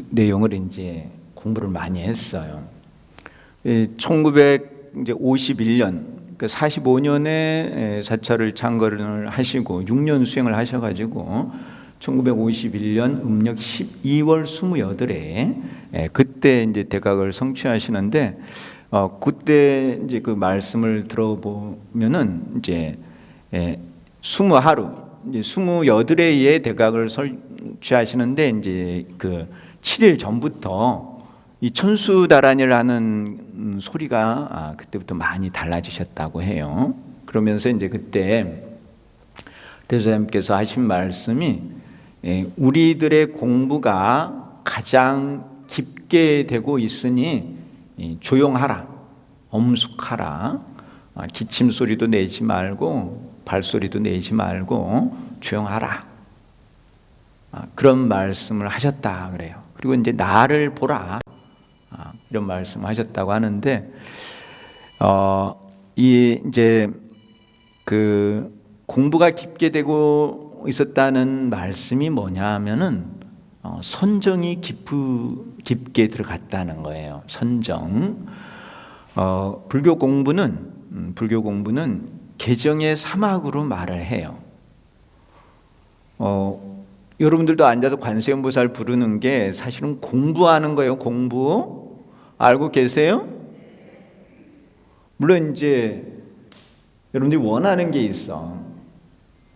내용을 이제 공부를 많이 했어요. 1951년 그 45년에 사찰을 창건을 하시고 6년 수행을 하셔가지고 1951년 음력 12월 28일에 그때 이제 대각을 성취하시는데, 그때 이제 그 말씀을 들어보면은 이제 20하루, 이제 28회에 대각을 성취하시는데 이제 그 7일 전부터 이 천수다란이를 하는 소리가 그때부터 많이 달라지셨다고 해요. 그러면서 이제 그때 대사님께서 하신 말씀이 우리들의 공부가 가장 깊게 되고 있으니 조용하라, 엄숙하라, 기침 소리도 내지 말고 발소리도 내지 말고 조용하라, 그런 말씀을 하셨다 그래요. 그리고 이제 나를 보라, 이런 말씀하셨다고 하는데, 이 이제 그 공부가 깊게 되고 있었다는 말씀이 뭐냐 하면은 선정이 깊게 들어갔다는 거예요. 선정. 불교 공부는 개정의 사막으로 말을 해요. 여러분들도 앉아서 관세음보살 부르는 게 사실은 공부하는 거예요. 공부. 알고 계세요? 물론 이제 여러분들이 원하는 게 있어.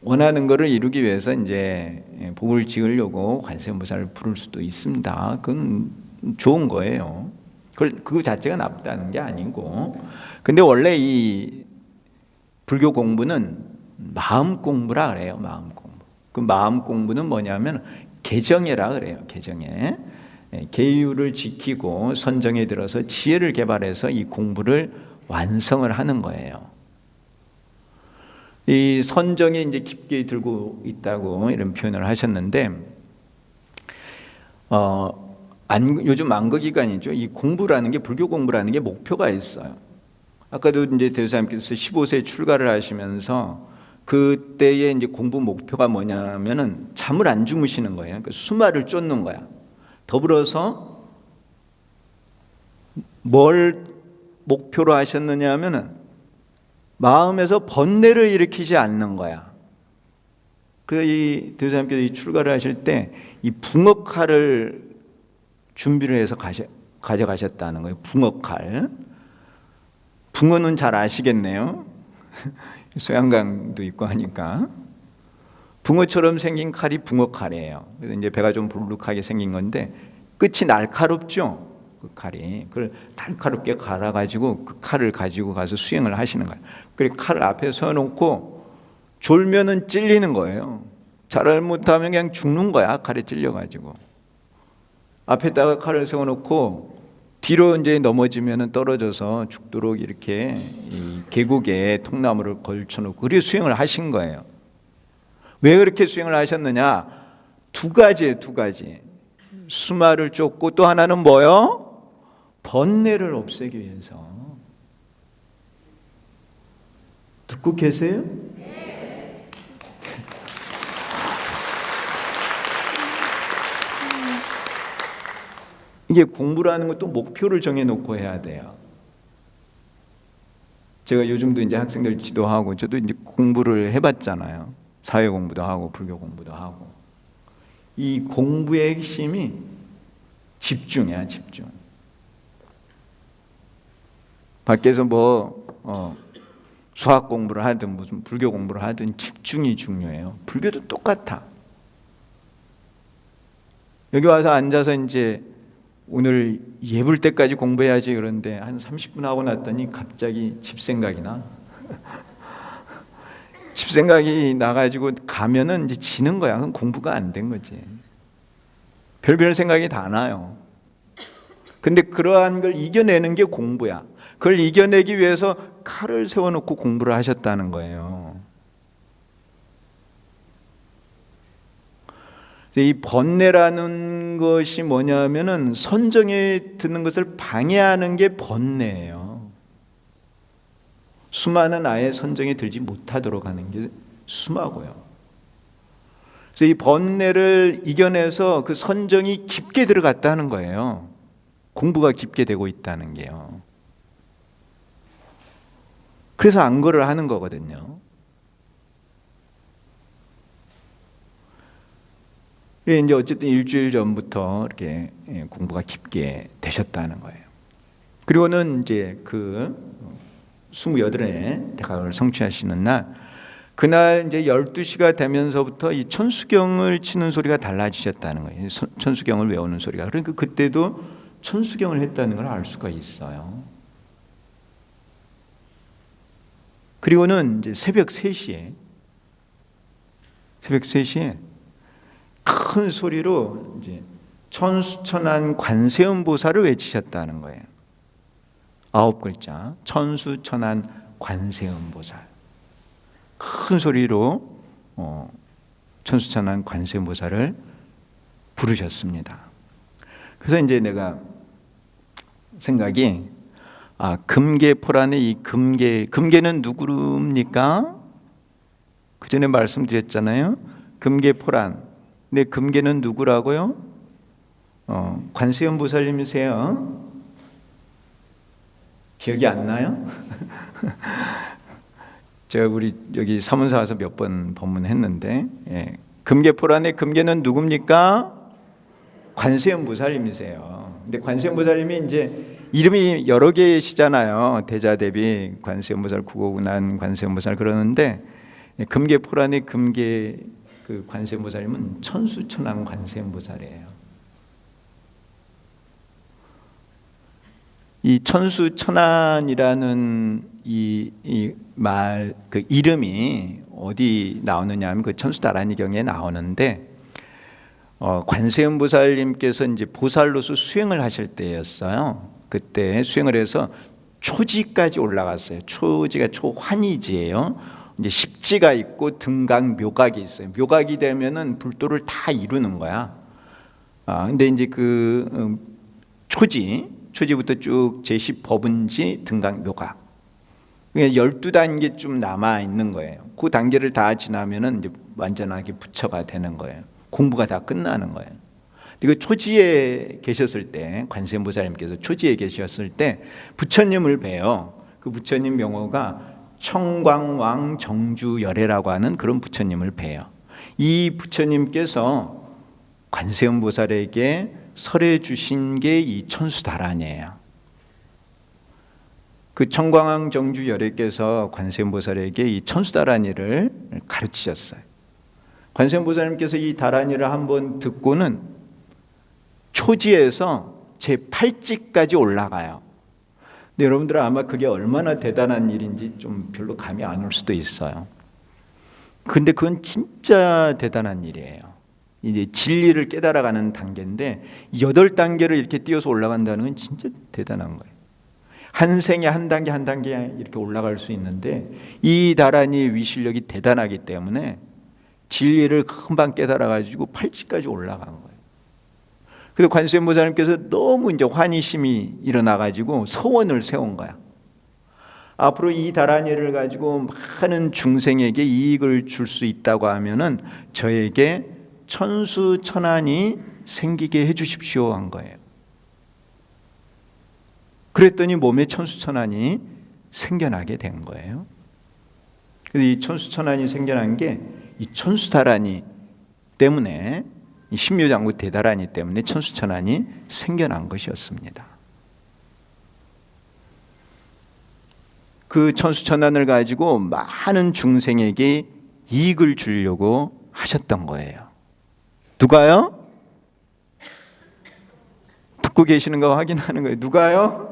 원하는 것을 이루기 위해서 이제 복을 지으려고 관세음보살을 부를 수도 있습니다. 그건 좋은 거예요. 그 자체가 나쁘다는 게 아니고. 근데 원래 이 불교 공부는 마음 공부라 그래요. 마음 공부. 그 마음 공부는 뭐냐면 개정해라 그래요. 개정해. 계율을 지키고 선정에 들어서 지혜를 개발해서 이 공부를 완성을 하는 거예요. 이 선정에 이제 깊게 들고 있다고 이런 표현을 하셨는데, 요즘 만거기간이죠. 이 공부라는 게, 불교 공부라는 게 목표가 있어요. 아까도 이제 대사님께서 15세 출가를 하시면서 그때의 이제 공부 목표가 뭐냐면은 잠을 안 주무시는 거예요. 그러니까 수마를 쫓는 거야. 더불어서 뭘 목표로 하셨느냐 하면은 마음에서 번뇌를 일으키지 않는 거야. 그래서 이 대사님께서 이 출가를 하실 때 이 붕어칼을 준비를 해서 가져가셨다는 거예요. 붕어칼. 붕어는 잘 아시겠네요. 소양강도 있고 하니까. 붕어처럼 생긴 칼이 붕어칼이에요. 그래서 이제 배가 좀 불룩하게 생긴 건데 끝이 날카롭죠. 그 칼이. 그걸 날카롭게 갈아가지고 그 칼을 가지고 가서 수행을 하시는 거예요. 그리고 칼을 앞에 서놓고 졸면은 찔리는 거예요. 잘못하면 그냥 죽는 거야. 칼에 찔려가지고. 앞에다가 칼을 세워놓고 뒤로 이제 넘어지면 떨어져서 죽도록 이렇게 이 계곡에 통나무를 걸쳐놓고 그리고 수행을 하신 거예요. 왜 그렇게 수행을 하셨느냐? 두 가지예요, 두 가지. 수마를 쫓고 또 하나는 뭐요? 번뇌를 없애기 위해서. 듣고 계세요? 이게 공부라는 것도 목표를 정해놓고 해야 돼요. 제가 요즘도 이제 학생들 지도하고 저도 이제 공부를 해봤잖아요. 사회 공부도 하고 불교 공부도 하고. 이 공부의 핵심이 집중이야, 집중. 밖에서 수학 공부를 하든 무슨 불교 공부를 하든 집중이 중요해요. 불교도 똑같아. 여기 와서 앉아서 이제 오늘 예불 때까지 공부해야지 그런데 한 30분 하고 났더니 갑자기 집 생각이 나. 집 생각이 나가지고 가면은 이제 지는 거야. 그럼 공부가 안 된 거지. 별별 생각이 다 나요. 근데 그러한 걸 이겨내는 게 공부야. 그걸 이겨내기 위해서 칼을 세워놓고 공부를 하셨다는 거예요. 이 번뇌라는 것이 뭐냐면은 선정에 드는 것을 방해하는 게 번뇌예요. 수마는 아예 선정에 들지 못하도록 하는 게 수마고요. 그래서 이 번뇌를 이겨내서 그 선정이 깊게 들어갔다는 거예요. 공부가 깊게 되고 있다는 게요. 그래서 안거를 하는 거거든요. 이제 어쨌든 일주일 전부터 이렇게 공부가 깊게 되셨다는 거예요. 그리고는 이제 그 28회 대각을 성취하시는 날, 그날 이제 12시가 되면서부터 이 천수경을 치는 소리가 달라지셨다는 거예요. 천수경을 외우는 소리가. 그러니까 그때도 천수경을 했다는 걸 알 수가 있어요. 그리고는 이제 새벽 3시에 큰 소리로 이제 천수천안 관세음보살을 외치셨다는 거예요. 9글자 천수천안 관세음보살. 큰 소리로 천수천안 관세음보살을 부르셨습니다. 그래서 이제 내가 생각이 금계포란의 이 금계는 누구입니까? 그 전에 말씀드렸잖아요. 금계포란. 근데 금계는 누구라고요? 관세음 보살님이세요. 기억이 안 나요? 제가 우리 여기 사문사 와서 몇 번 법문했는데, 금계포란의 금계는 누굽니까? 관세음 보살님이세요. 근데 관세음 보살님이 이제 이름이 여러 개시잖아요. 대자대비 관세음보살, 구고군한 관세음보살 그러는데 금계포란의 금계 그 관세음보살님은 천수천안 관세음보살이에요. 이 천수천안이라는 이 말 그 이름이 어디 나오느냐 하면 그 천수다란이경에 나오는데 관세음보살님께서 이제 보살로서 수행을 하실 때였어요. 그때 수행을 해서 초지까지 올라갔어요. 초지가 초환이지예요. 이제 십지가 있고 등각 묘각이 있어요. 묘각이 되면은 불도를 다 이루는 거야. 근데 이제 그 초지부터 쭉 제10법은지 등각 묘각. 12단계쯤 남아 있는 거예요. 그 단계를 다 지나면은 이제 완전하게 부처가 되는 거예요. 공부가 다 끝나는 거예요. 그 초지에 계셨을 때 관세음보살님께서 초지에 계셨을 때 부처님을 뵈요. 그 부처님 명호가 청광왕 정주열애라고 하는 그런 부처님을 뵈요. 이 부처님께서 관세음보살에게 설해 주신 게 이 천수다란이에요. 그 청광왕 정주열애께서 관세음보살에게 이 천수다란이를 가르치셨어요. 관세음보살님께서 이 다란이를 한번 듣고는 초지에서 제8지까지 올라가요. 근데 여러분들은 아마 그게 얼마나 대단한 일인지 좀 별로 감이 안 올 수도 있어요. 근데 그건 진짜 대단한 일이에요. 이제 진리를 깨달아가는 단계인데 8단계를 이렇게 뛰어서 올라간다는 건 진짜 대단한 거예요. 한 생에 한 단계 한 단계 이렇게 올라갈 수 있는데 이 다란이의 위실력이 대단하기 때문에 진리를 금방 깨달아가지고 8지까지 올라간 거예요. 그래서 관세음보살님께서 너무 이제 환희심이 일어나가지고 서원을 세운 거야. 앞으로 이 다란이를 가지고 많은 중생에게 이익을 줄 수 있다고 하면은 저에게 천수천안이 생기게 해주십시오 한 거예요. 그랬더니 몸에 천수천안이 생겨나게 된 거예요. 그래서 이 천수천안이 생겨난 게 이 천수다란이 때문에, 이 신묘장구 대다란이 때문에 천수천안이 생겨난 것이었습니다. 그 천수천안을 가지고 많은 중생에게 이익을 주려고 하셨던 거예요. 누가요? 듣고 계시는 거 확인하는 거예요. 누가요?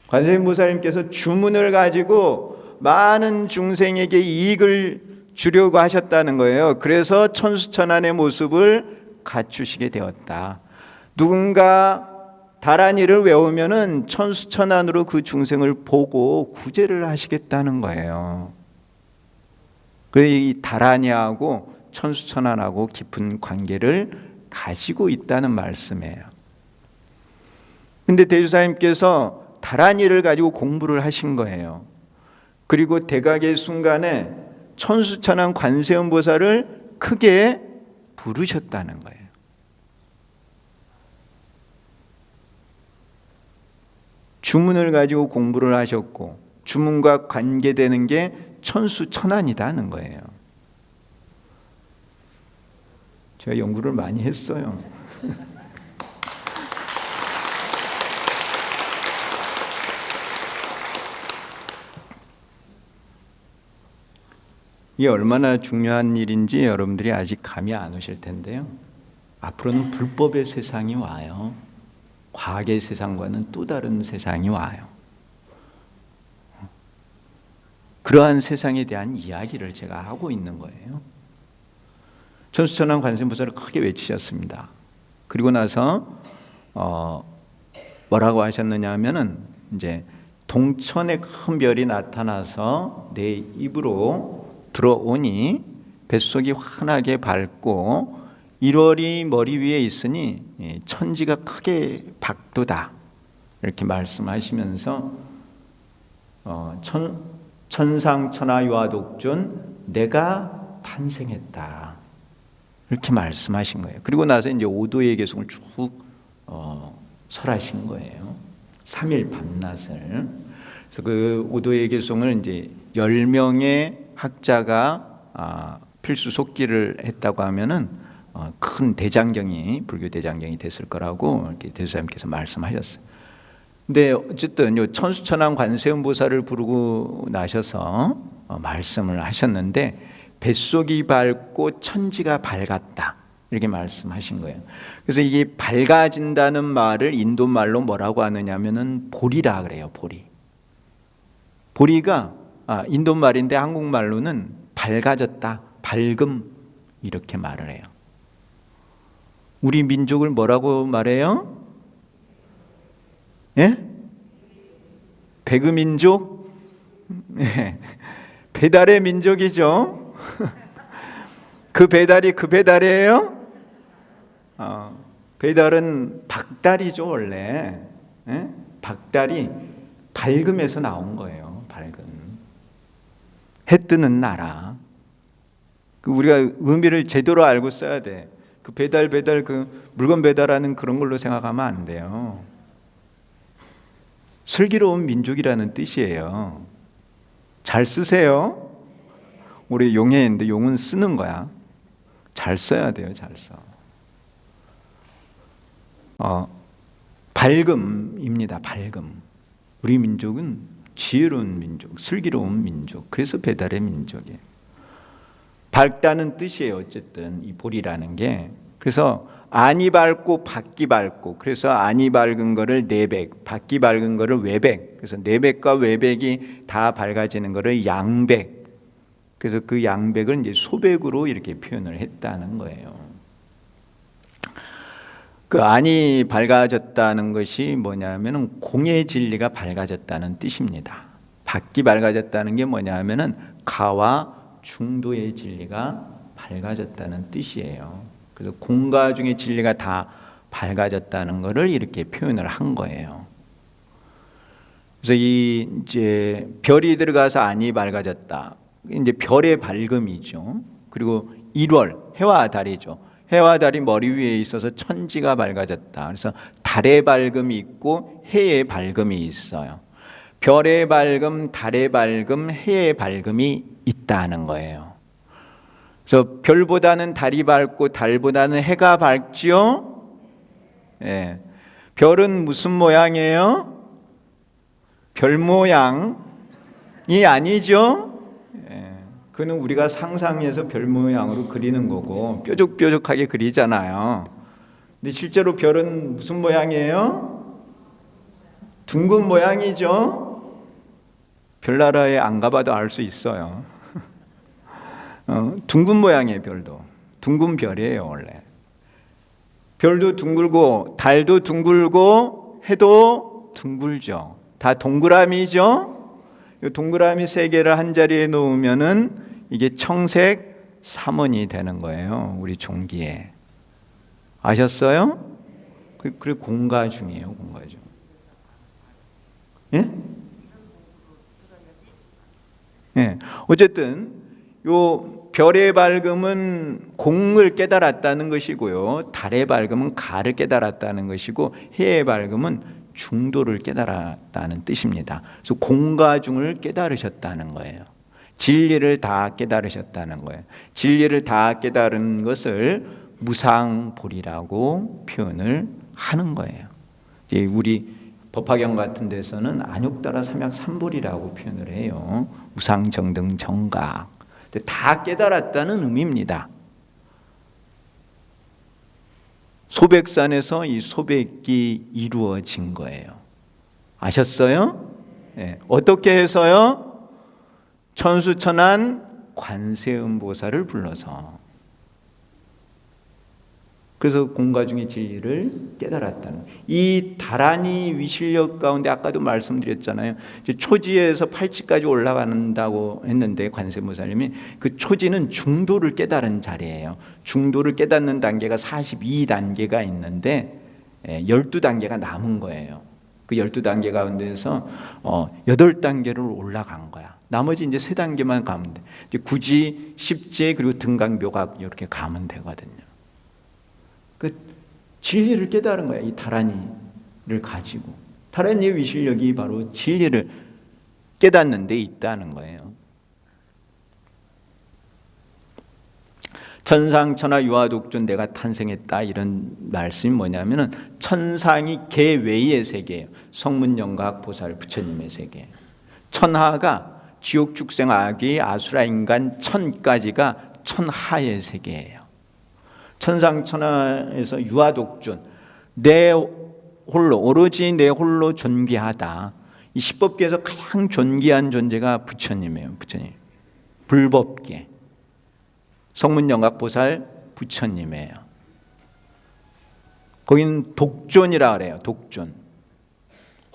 관세음보살님께서 주문을 가지고 많은 중생에게 이익을 주려고 하셨다는 거예요. 그래서 천수천안의 모습을 갖추시게 되었다. 누군가 다란이를 외우면은 천수천안으로 그 중생을 보고 구제를 하시겠다는 거예요. 그래서 이 다란이하고 천수천안하고 깊은 관계를 가지고 있다는 말씀이에요. 근데 대주사님께서 다란이를 가지고 공부를 하신 거예요. 그리고 대각의 순간에 천수천안 관세음보살을 크게 부르셨다는 거예요. 주문을 가지고 공부를 하셨고 주문과 관계되는 게 천수천안이다는 거예요. 제가 연구를 많이 했어요. 이게 얼마나 중요한 일인지 여러분들이 아직 감이 안 오실 텐데요. 앞으로는 불법의 세상이 와요. 과학의 세상과는 또 다른 세상이 와요. 그러한 세상에 대한 이야기를 제가 하고 있는 거예요. 천수천안 관세음보살을 크게 외치셨습니다. 그리고 나서 뭐라고 하셨느냐 하면은 이제 동천의 큰 별이 나타나서 내 입으로 들어오니 뱃속이 환하게 밝고 1월이 머리 위에 있으니 천지가 크게 밝도다 이렇게 말씀하시면서 천상천하유화독존 내가 탄생했다 이렇게 말씀하신 거예요. 그리고 나서 이제 오도의 개성을 쭉 설하신 거예요. 3일 밤낮을. 그래서 그 오도의 개성을 이제 10명의 학자가 필수 속기를 했다고 하면은 큰 대장경이 불교 대장경이 됐을 거라고 이렇게 대주사님께서 말씀하셨어요. 근데 어쨌든 요 천수천안 관세음보살을 부르고 나셔서 말씀을 하셨는데 뱃속이 밝고 천지가 밝았다 이렇게 말씀하신 거예요. 그래서 이게 밝아진다는 말을 인도 말로 뭐라고 하느냐면은 보리라 그래요. 보리가 인도 말인데 한국말로는 밝아졌다, 밝음 이렇게 말을 해요. 우리 민족을 뭐라고 말해요? 예? 배그민족? 예. 배달의 민족이죠. 그 배달이에요? 배달은 박달이죠 원래. 예? 박달이 밝음에서 나온 거예요. 밝음. 해 뜨는 나라. 우리가 의미를 제대로 알고 써야 돼. 그 배달 그 물건 배달하는 그런 걸로 생각하면 안 돼요. 슬기로운 민족이라는 뜻이에요. 잘 쓰세요. 우리 용해인데 용은 쓰는 거야. 잘 써야 돼요. 잘 써. 밝음입니다. 밝음. 우리 민족은 지혜로운 민족, 슬기로운 민족. 그래서 배달의 민족이에요. 밝다는 뜻이에요. 어쨌든 이 보리라는 게. 그래서 안이 밝고 밖이 밝고, 그래서 안이 밝은 거를 내백, 밖이 밝은 거를 외백. 그래서 내백과 외백이 다 밝아지는 거를 양백 그래서 그 양백을 이제 소백으로 이렇게 표현을 했다는 거예요. 그 안이 밝아졌다는 것이 뭐냐면은 공의 진리가 밝아졌다는 뜻입니다. 밖이 밝아졌다는 게 뭐냐면은 가와 중도의 진리가 밝아졌다는 뜻이에요. 그래서 공과 중의 진리가 다 밝아졌다는 것을 이렇게 표현을 한 거예요. 그래서 이제 별이 들어가서 안이 밝아졌다. 이제 별의 밝음이죠. 그리고 1월 해와 달이죠. 해와 달이 머리 위에 있어서 천지가 밝아졌다. 그래서 달의 밝음이 있고 해의 밝음이 있어요. 별의 밝음, 달의 밝음, 해의 밝음이 있다는 거예요. 그래서 별보다는 달이 밝고 달보다는 해가 밝지요. 예. 별은 무슨 모양이에요? 별 모양이 아니죠. 그는 우리가 상상해서 별 모양으로 그리는 거고 뾰족뾰족하게 그리잖아요. 근데 실제로 별은 무슨 모양이에요? 둥근 모양이죠. 별나라에 안 가봐도 알 수 있어요. 둥근 모양이에요. 별도 둥근 별이에요. 원래 별도 둥글고 달도 둥글고 해도 둥글죠. 다 동그라미죠. 이 동그라미 세 개를 한 자리에 놓으면은 이게 청색 삼원이 되는 거예요. 우리 종기에. 아셨어요? 그게 공가중이에요. 공가중. 예? 예. 어쨌든 요 별의 밝음은 공을 깨달았다는 것이고요. 달의 밝음은 가를 깨달았다는 것이고 해의 밝음은 중도를 깨달았다는 뜻입니다. 그래서 공과 중을 깨달으셨다는 거예요. 진리를 다 깨달으셨다는 거예요. 진리를 다 깨달은 것을 무상보리라고 표현을 하는 거예요. 우리 법화경 같은 데서는 안욕따라 삼약 삼보리라고 표현을 해요. 무상정등 정각. 다 깨달았다는 의미입니다. 소백산에서 이 소백이 이루어진 거예요. 아셨어요? 네. 어떻게 해서요? 천수천한 관세음보살을 불러서. 그래서 공가중의 진리를 깨달았다는 거예요. 이 다란이 위실력 가운데 아까도 말씀드렸잖아요. 초지에서 팔지까지 올라간다고 했는데 관세음보살님이 그 초지는 중도를 깨달은 자리예요. 중도를 깨닫는 단계가 42단계가 있는데 12단계가 남은 거예요. 그 12단계 가운데서 8단계를 올라간 거야. 나머지 이제 3단계만 가면 돼. 이제 구지, 십지 그리고 등강, 묘각 이렇게 가면 되거든요. 그 진리를 깨달은 거야. 이 다란이를 가지고. 다란이의 위실력이 바로 진리를 깨닫는 데 있다는 거예요. 천상천하 유아독존 내가 탄생했다 이런 말씀이 뭐냐면은 천상이 개 외의 세계예요. 성문영각 보살 부처님의 세계. 천하가 지옥 축생 아기 아수라 인간 천까지가 천하의 세계예요. 천상천하에서 유아독존 내 홀로 오로지 내 홀로 존귀하다. 이 십법계에서 가장 존귀한 존재가 부처님이에요. 부처님. 불법계. 성문영각보살 부처님이에요. 거기는 독존이라 그래요. 독존.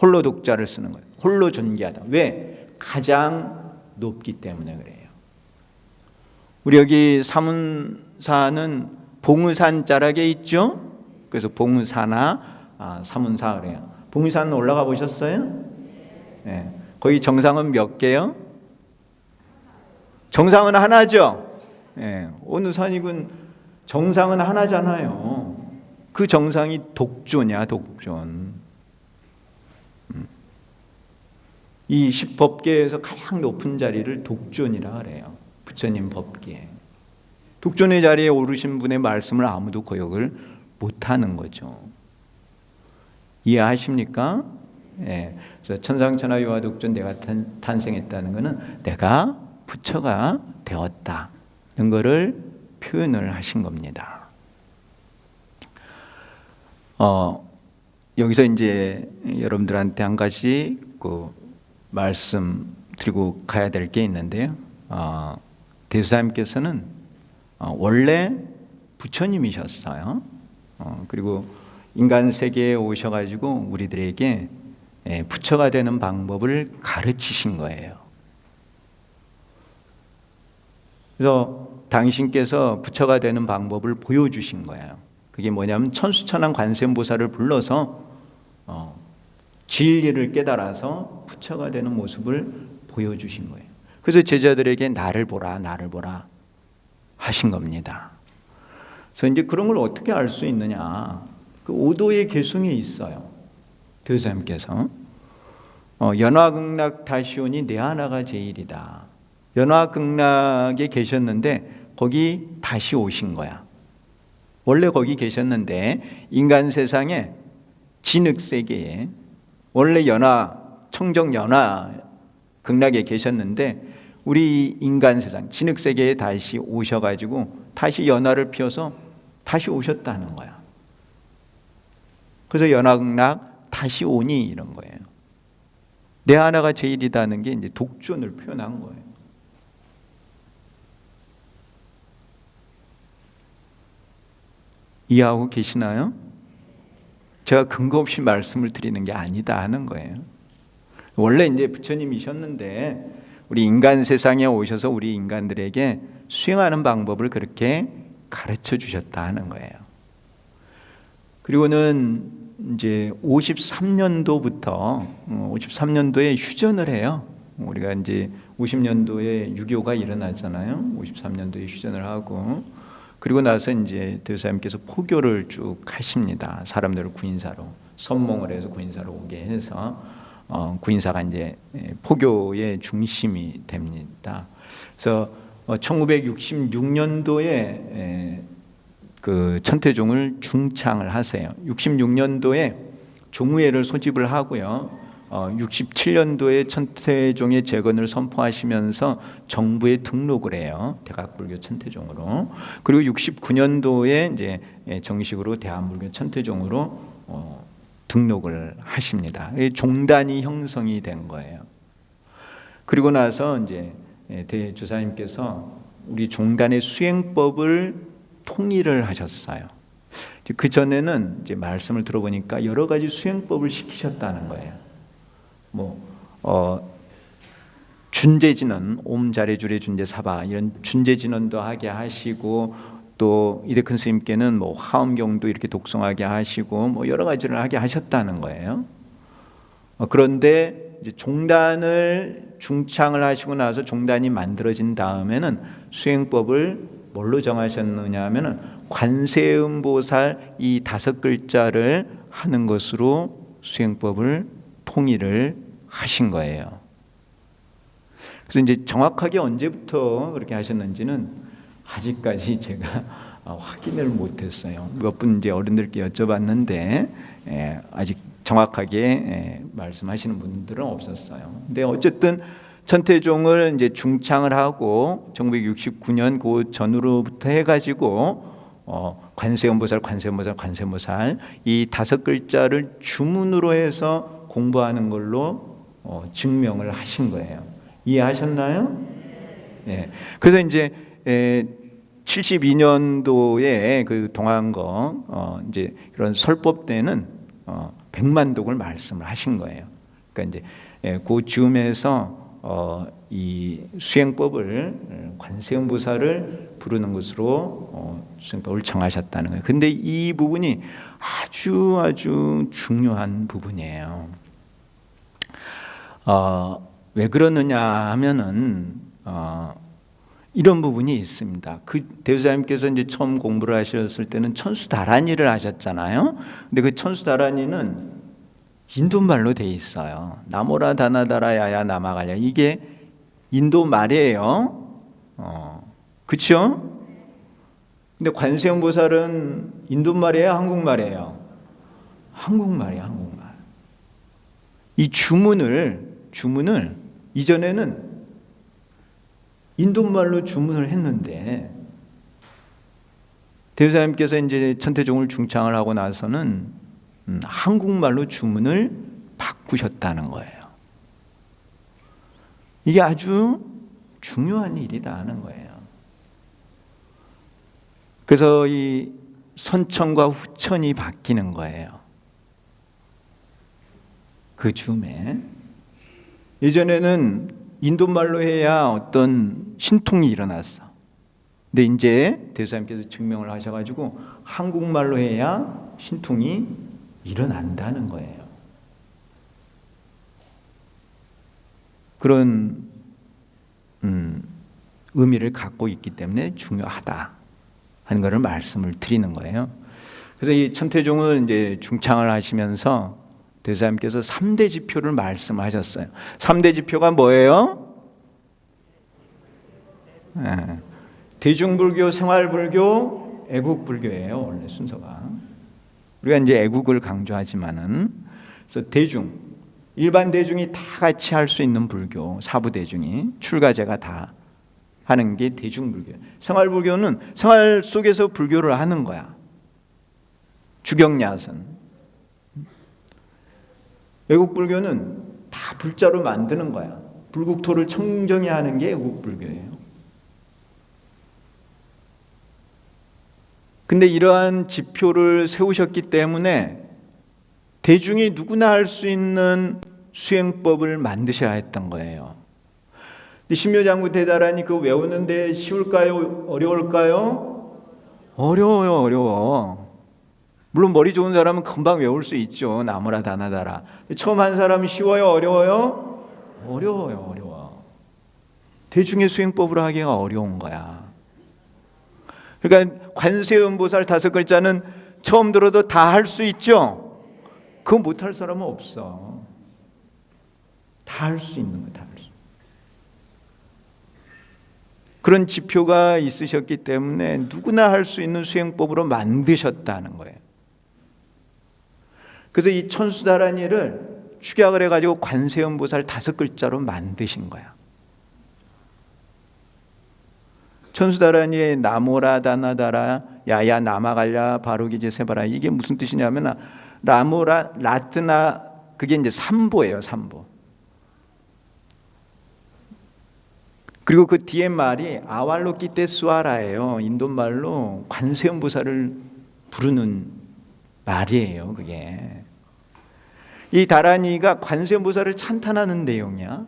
홀로 독자를 쓰는 거예요. 홀로 존귀하다. 왜? 가장 높기 때문에 그래요. 우리 여기 사문사는 봉의산 자락에 있죠. 그래서 봉의사나 사문사 그래요. 봉의산 올라가 보셨어요? 네. 거기 정상은 몇 개요? 정상은 하나죠. 네. 어느 산이군 정상은 하나잖아요. 그 정상이 독존이야. 독존. 이 십법계에서 가장 높은 자리를 독존이라 그래요. 부처님 법계. 독존의 자리에 오르신 분의 말씀을 아무도 거역을 못하는 거죠. 이해하십니까? 예. 그래서 천상천하 유아독존 내가 탄생했다는 것은 내가 부처가 되었다는 것을 표현을 하신 겁니다. 여기서 이제 여러분들한테 한 가지 말씀 드리고 가야 될 게 있는데요. 대주사님께서는 원래 부처님이셨어요. 그리고 인간 세계에 오셔가지고 우리들에게 부처가 되는 방법을 가르치신 거예요. 그래서 당신께서 부처가 되는 방법을 보여주신 거예요. 그게 뭐냐면 천수천왕 관세음보살을 불러서 진리를 깨달아서 부처가 되는 모습을 보여주신 거예요. 그래서 제자들에게 나를 보라, 나를 보라 하신 겁니다. 그래서 이제 그런 걸 어떻게 알 수 있느냐? 그 오도의 개성이 있어요. 교사님께서 연화극락 다시오니 내 하나가 제일이다. 연화극락에 계셨는데 거기 다시 오신 거야. 원래 거기 계셨는데 인간 세상에 진흙 세계에 원래 청정 연화 극락에 계셨는데 우리 인간 세상 진흙 세계에 다시 오셔가지고 다시 연화를 피워서 다시 오셨다는 거야. 그래서 연화극락 다시 오니 이런 거예요. 내 하나가 제일이다는 게 이제 독존을 표현한 거예요. 이해하고 계시나요? 제가 근거 없이 말씀을 드리는 게 아니다 하는 거예요. 원래 이제 부처님이셨는데 우리 인간 세상에 오셔서 우리 인간들에게 수행하는 방법을 그렇게 가르쳐 주셨다 하는 거예요. 그리고는 이제 53년도에 휴전을 해요. 우리가 이제 50년도에 6.25가 일어나잖아요. 53년도에 휴전을 하고 그리고 나서 이제 대사님께서 포교를 쭉 하십니다. 사람들을 구인사로 선몽을 해서 구인사로 오게 해서 구인사가 이제 포교의 중심이 됩니다. 그래서 1966년도에 그 천태종을 중창을 하세요. 66년도에 종우회를 소집을 하고요. 67년도에 천태종의 재건을 선포하시면서 정부에 등록을 해요. 대각불교 천태종으로. 그리고 69년도에 이제 정식으로 대한불교 천태종으로 등록을 하십니다. 종단이 형성이 된 거예요. 그리고 나서 이제 대주사님께서 우리 종단의 수행법을 통일을 하셨어요. 그 전에는 이제 말씀을 들어보니까 여러 가지 수행법을 시키셨다는 거예요. 준재진언, 옴자레주레 준재사바 이런 준재진언도 하게 하시고 또 이대큰 스님께는 화엄경도 이렇게 독송하게 하시고 여러 가지를 하게 하셨다는 거예요. 그런데 이제 종단을 중창을 하시고 나서 종단이 만들어진 다음에는 수행법을 뭘로 정하셨느냐 하면은 관세음보살 이 5글자를 하는 것으로 수행법을 통일을 하신 거예요. 그래서 이제 정확하게 언제부터 그렇게 하셨는지는 아직까지 제가 확인을 못했어요. 몇 분 이제 어른들께 여쭤봤는데 아직 정확하게 말씀하시는 분들은 없었어요. 근데 어쨌든 천태종을 이제 중창을 하고 1969년 그 전후로부터 해가지고 관세음보살 이 5글자를 주문으로 해서 공부하는 걸로 증명을 하신 거예요. 이해하셨나요? 네. 그래서 이제 72년도에 그 동안거 이제 이런 설법 때는 백만독을 말씀을 하신 거예요. 그러니까 이제 그 즈음에서 이 수행법을 관세음보살을 부르는 것으로 수행법을 정하셨다는 거예요. 근데 이 부분이 아주 중요한 부분이에요. 왜 그러느냐 하면은 이런 부분이 있습니다. 그 대주사님께서 이제 처음 공부를 하셨을 때는 천수다란이를 하셨잖아요. 근데 그 천수다란이는 인도말로 돼 있어요. 나모라 다나다라 야야 나마갈야 이게 인도 말이에요. 그렇죠? 근데 관세음보살은 인도말이에요, 한국말이에요? 한국말이에요, 한국말. 이 주문을 이전에는 인도말로 주문을 했는데 대주사님께서 이제 천태종을 중창을 하고 나서는 한국말로 주문을 바꾸셨다는 거예요. 이게 아주 중요한 일이다 하는 거예요. 그래서 이 선천과 후천이 바뀌는 거예요. 그 즈음에 예전에는 인도말로 해야 어떤 신통이 일어났어. 근데 이제 대사님께서 증명을 하셔가지고 한국말로 해야 신통이 일어난다는 거예요. 그런 의미를 갖고 있기 때문에 중요하다 하는 것을 말씀을 드리는 거예요. 그래서 이 천태종은 이제 중창을 하시면서 대사님께서 3대 지표를 말씀하셨어요. 3대 지표가 뭐예요? 네. 대중불교, 생활불교, 애국불교예요. 원래 순서가. 우리가 이제 애국을 강조하지만은 그래서 대중, 일반 대중이 다 같이 할 수 있는 불교, 사부 대중이 출가제가 다 하는 게 대중불교. 생활불교는 생활 속에서 불교를 하는 거야. 주경야선. 애국불교는 다 불자로 만드는 거야. 불국토를 청정히 하는 게 애국불교예요. 근데 이러한 지표를 세우셨기 때문에 대중이 누구나 할 수 있는 수행법을 만드셔야 했던 거예요. 신묘장구 대다라니 그거 외우는데 쉬울까요? 어려울까요? 어려워요, 어려워. 물론 머리 좋은 사람은 금방 외울 수 있죠. 나무라 다나다라. 처음 한 사람은 쉬워요, 어려워요? 어려워요, 어려워. 대중의 수행법으로 하기가 어려운 거야. 그러니까 관세음보살 5글자는 처음 들어도 다 할 수 있죠. 그거 못할 사람은 없어. 다 할 수 있는 거 다 할 수. 그런 지표가 있으셨기 때문에 누구나 할 수 있는 수행법으로 만드셨다는 거예요. 그래서 이 천수다라니를 축약을 해가지고 관세음보살 5글자로 만드신 거야. 천수다라니의 나모라 다나다라 야야 나마갈랴 바로기제 세바라 이게 무슨 뜻이냐면 나모라 라트나 그게 이제 삼보예요. 삼보. 그리고 그 뒤에 말이 아왈로키테 수아라예요. 인도말로 관세음보살을 부르는 말이에요. 그게 이 다라니가 관세음보살을 찬탄하는 내용이야.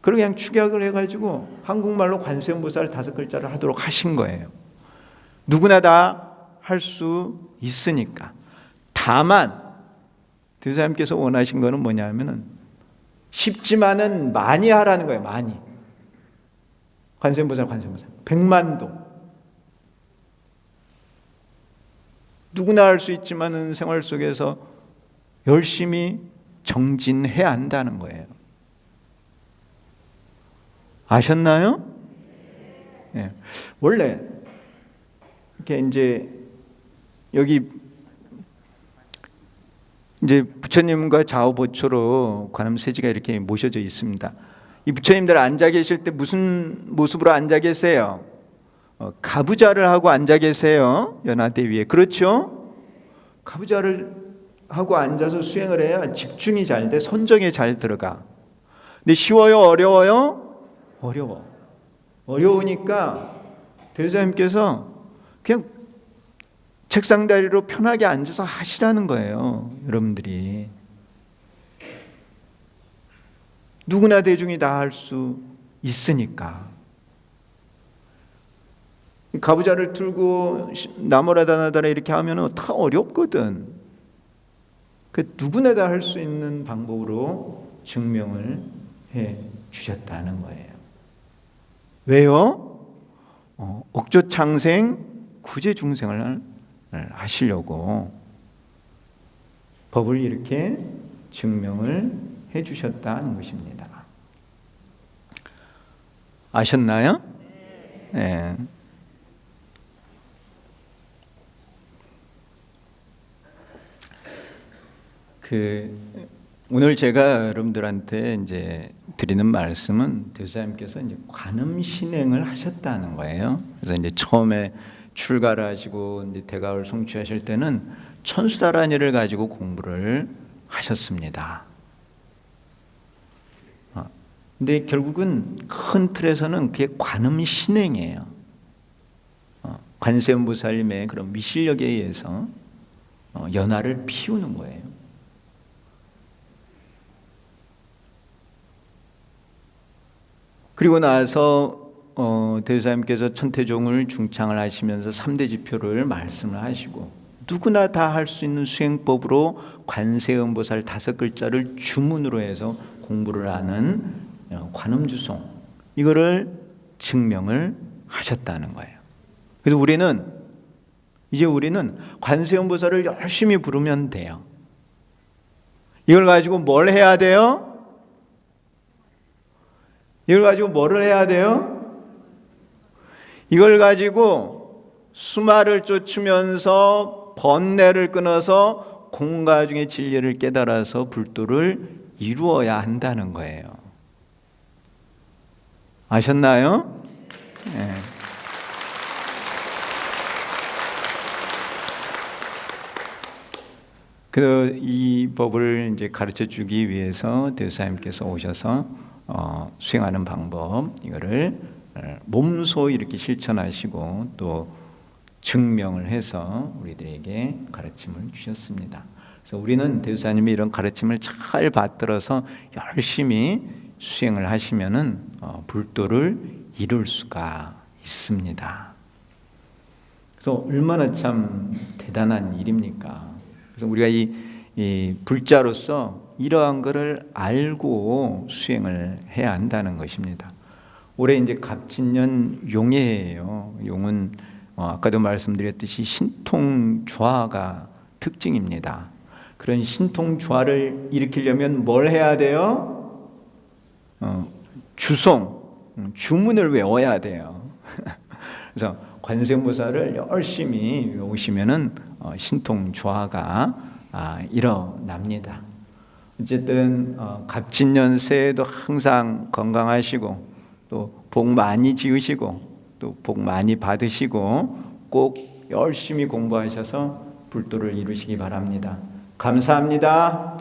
그리고 그냥 축약을 해가지고 한국말로 관세음보살 5글자를 하도록 하신 거예요. 누구나 다 할 수 있으니까. 다만 대사님께서 원하신 거는 뭐냐면은 쉽지만은 많이 하라는 거예요. 많이. 관세음보살 100만도. 누구나 할 수 있지만은 생활 속에서 열심히 정진해야 한다는 거예요. 아셨나요? 네. 원래 이렇게 이제 여기 이제 부처님과 좌우보초로 관음세지가 이렇게 모셔져 있습니다. 이 부처님들 앉아 계실 때 무슨 모습으로 앉아 계세요? 가부좌를 하고 앉아 계세요. 연화대 위에. 그렇죠? 가부좌를 하고 앉아서 수행을 해야 집중이 잘 돼. 선정에 잘 들어가. 근데 쉬워요? 어려워요? 어려워. 어려우니까 대사님께서 그냥 책상 다리로 편하게 앉아서 하시라는 거예요. 여러분들이. 누구나 대중이 다 할 수 있으니까. 가부좌를 들고 나무라다나다라 이렇게 하면 다 어렵거든. 그 누구나 다 할 수 있는 방법으로 증명을 해 주셨다는 거예요. 왜요? 옥조창생 구제중생을 하시려고 법을 이렇게 증명을 해 주셨다는 것입니다. 아셨나요? 네. 오늘 제가 여러분들한테 이제 드리는 말씀은 대사님께서 이제 관음 신행을 하셨다는 거예요. 그래서 이제 처음에 출가를 하시고 이제 대가를 성취하실 때는 천수다라니를 가지고 공부를 하셨습니다. 근데 결국은 큰 틀에서는 그게 관음 신행이에요. 관세음보살님의 그런 미실력에 의해서 연화를 피우는 거예요. 그리고 나서 대주사님께서 천태종을 중창을 하시면서 3대 지표를 말씀을 하시고, 누구나 다 할 수 있는 수행법으로 관세음보살 5글자를 주문으로 해서 공부를 하는 관음주송, 이거를 증명을 하셨다는 거예요. 그래서 우리는 관세음보살을 열심히 부르면 돼요. 이걸 가지고 뭘 해야 돼요? 이걸 가지고 뭐를 해야 돼요? 이걸 가지고 수마를 쫓으면서 번뇌를 끊어서 공가 중의 진리를 깨달아서 불도를 이루어야 한다는 거예요. 아셨나요? 네. 그래서 이 법을 이제 가르쳐 주기 위해서 대주사님께서 오셔서 수행하는 방법, 이거를 몸소 이렇게 실천하시고 또 증명을 해서 우리들에게 가르침을 주셨습니다. 그래서 우리는 대주사님이 이런 가르침을 잘 받들어서 열심히 수행을 하시면은 불도를 이룰 수가 있습니다. 그래서 얼마나 참 대단한 일입니까? 그래서 우리가 이 불자로서 이러한 것을 알고 수행을 해야 한다는 것입니다. 올해 이제 갑진년 용해예요. 용은 아까도 말씀드렸듯이 신통좌가 특징입니다. 그런 신통좌를 일으키려면 뭘 해야 돼요? 주문을 외워야 돼요. 그래서 관세음보살을 열심히 외우시면은 신통좌가 일어납니다. 어쨌든 갑진년 새해도 항상 건강하시고 또 복 많이 지으시고 또 복 많이 받으시고 꼭 열심히 공부하셔서 불도를 이루시기 바랍니다. 감사합니다.